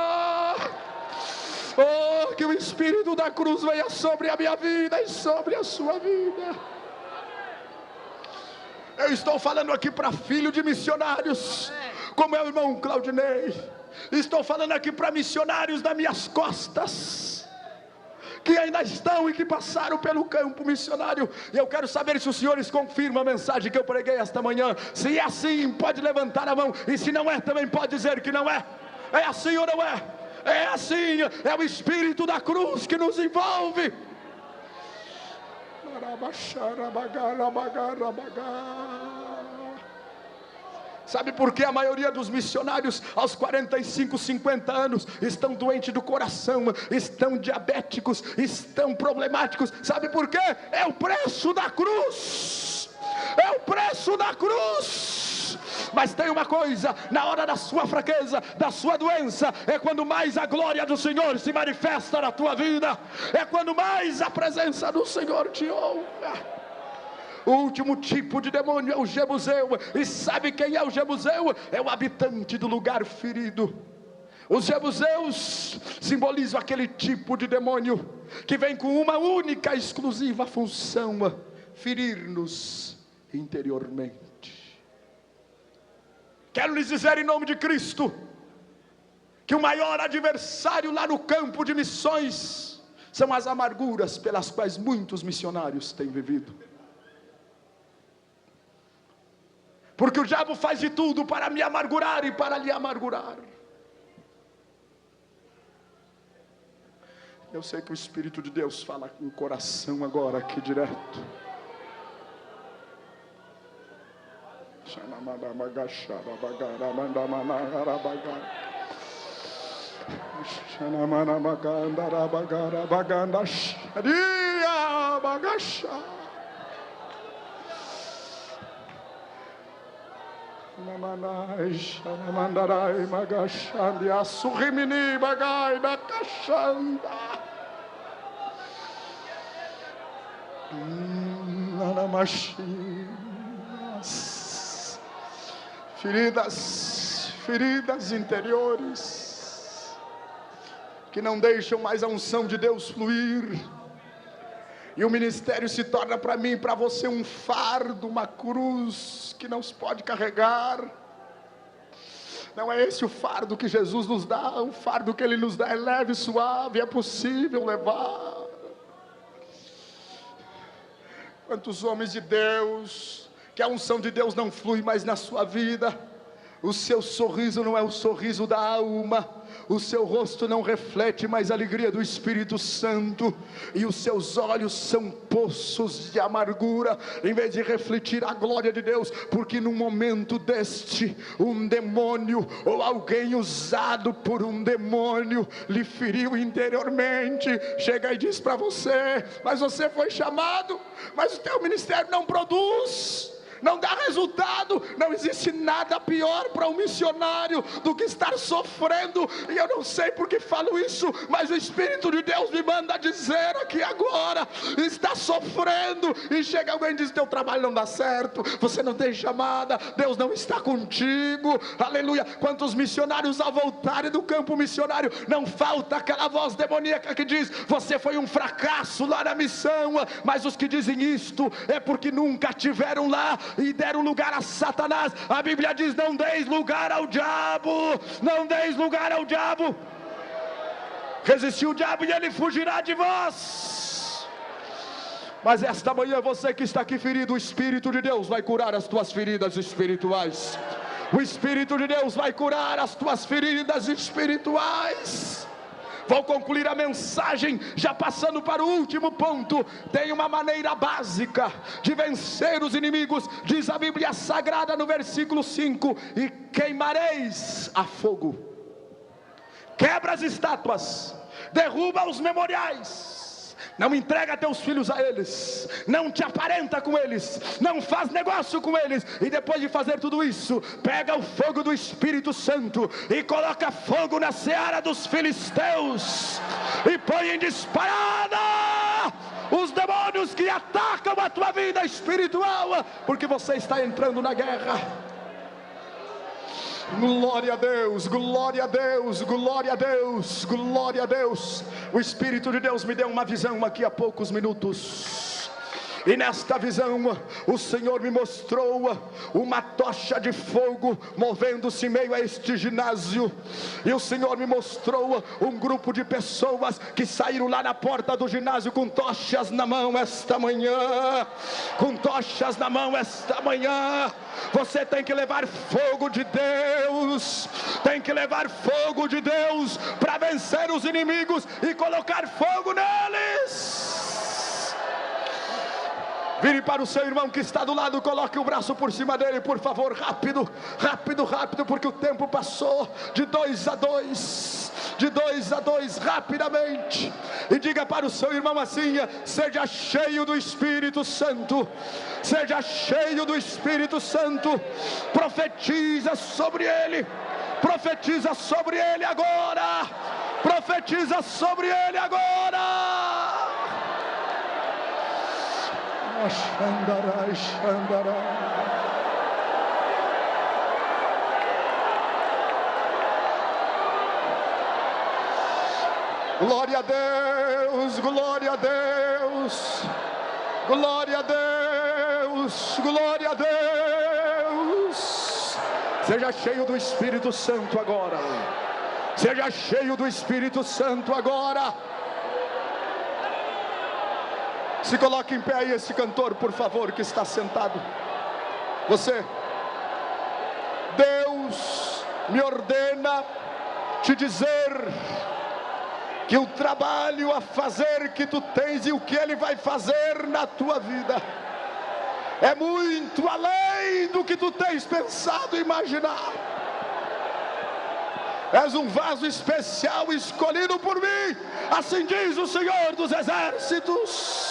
Oh, que o Espírito da cruz venha sobre a minha vida e sobre a sua vida. Eu estou falando aqui para filho de missionários, como é o irmão Claudinei. Estou falando aqui para missionários das minhas costas, que ainda estão e que passaram pelo campo missionário. E eu quero saber se os senhores confirmam a mensagem que eu preguei esta manhã. Se é assim, pode levantar a mão. E se não é, também pode dizer que não é. É assim ou não é? É assim. É o Espírito da cruz que nos envolve. Sabe por que a maioria dos missionários aos 45, 50 anos estão doentes do coração, estão diabéticos, estão problemáticos? Sabe por quê? É o preço da cruz. É o preço da cruz. Mas tem uma coisa: na hora da sua fraqueza, da sua doença, é quando mais a glória do Senhor se manifesta na tua vida. É quando mais a presença do Senhor te honra. O último tipo de demônio é o Jebuseu. E sabe quem é o Jebuseu? É o habitante do lugar ferido. Os Jebuseus simbolizam aquele tipo de demônio que vem com uma única, exclusiva função: ferir-nos interiormente. Quero lhes dizer em nome de Cristo que o maior adversário lá no campo de missões são as amarguras pelas quais muitos missionários têm vivido. Porque o diabo faz de tudo para me amargurar e para lhe amargurar. Eu sei que o Espírito de Deus fala com o coração agora, aqui direto. Feridas interiores que não deixam mais a unção de Deus fluir, e o ministério se torna para mim e para você um fardo, uma cruz que não se pode carregar. Não é esse o fardo que Jesus nos dá. O fardo que Ele nos dá é leve e suave, é possível levar. Quantos homens de Deus, que a unção de Deus não flui mais na sua vida, o seu sorriso não é o sorriso da alma, o seu rosto não reflete mais a alegria do Espírito Santo, e os seus olhos são poços de amargura, em vez de refletir a glória de Deus, porque num momento deste, um demônio, ou alguém usado por um demônio, lhe feriu interiormente. Chega e diz para você: mas você foi chamado, mas o teu ministério não produz, não dá resultado. Não existe nada pior para um missionário do que estar sofrendo. E eu não sei porque falo isso, mas o Espírito de Deus me manda dizer aqui agora: está sofrendo, e chega alguém e diz: teu trabalho não dá certo, você não tem chamada, Deus não está contigo. Aleluia. Quantos missionários ao voltarem do campo missionário, não falta aquela voz demoníaca que diz: você foi um fracasso lá na missão. Mas os que dizem isto é porque nunca tiveram lá e deram lugar a Satanás. A Bíblia diz: não deis lugar ao diabo, não deis lugar ao diabo. Resistir o diabo e ele fugirá de vós. Mas esta manhã, você que está aqui ferido, o Espírito de Deus vai curar as tuas feridas espirituais. O Espírito de Deus vai curar as tuas feridas espirituais. Vou concluir a mensagem já passando para o último ponto. Tem uma maneira básica de vencer os inimigos. Diz a Bíblia Sagrada no versículo 5: e queimareis a fogo. Quebra as estátuas, derruba os memoriais, não entrega teus filhos a eles, não te aparenta com eles, não faz negócio com eles. E depois de fazer tudo isso, pega o fogo do Espírito Santo e coloca fogo na seara dos filisteus, e põe em disparada os demônios que atacam a tua vida espiritual, porque você está entrando na guerra. Glória a Deus, glória a Deus, glória a Deus, glória a Deus. O Espírito de Deus me deu uma visão aqui há poucos minutos, e nesta visão o Senhor me mostrou uma tocha de fogo movendo-se em meio a este ginásio. E o Senhor me mostrou um grupo de pessoas que saíram lá na porta do ginásio com tochas na mão esta manhã. Com tochas na mão esta manhã. Você tem que levar fogo de Deus, tem que levar fogo de Deus para vencer os inimigos e colocar fogo neles. Vire para o seu irmão que está do lado, coloque o braço por cima dele, por favor, rápido, rápido, rápido, porque o tempo passou. De 2 a 2, de 2 a 2, rapidamente. E diga para o seu irmão assim: seja cheio do Espírito Santo, seja cheio do Espírito Santo. Profetiza sobre ele, profetiza sobre ele agora, profetiza sobre ele agora. Xandarai, xandarai. Glória a Deus, glória a Deus, glória a Deus, glória a Deus. Seja cheio do Espírito Santo agora, seja cheio do Espírito Santo agora. Se coloque em pé aí, esse cantor, por favor, que está sentado. Você: Deus me ordena te dizer que o trabalho a fazer que tu tens e o que Ele vai fazer na tua vida é muito além do que tu tens pensado e imaginado. És um vaso especial escolhido por mim, assim diz o Senhor dos Exércitos.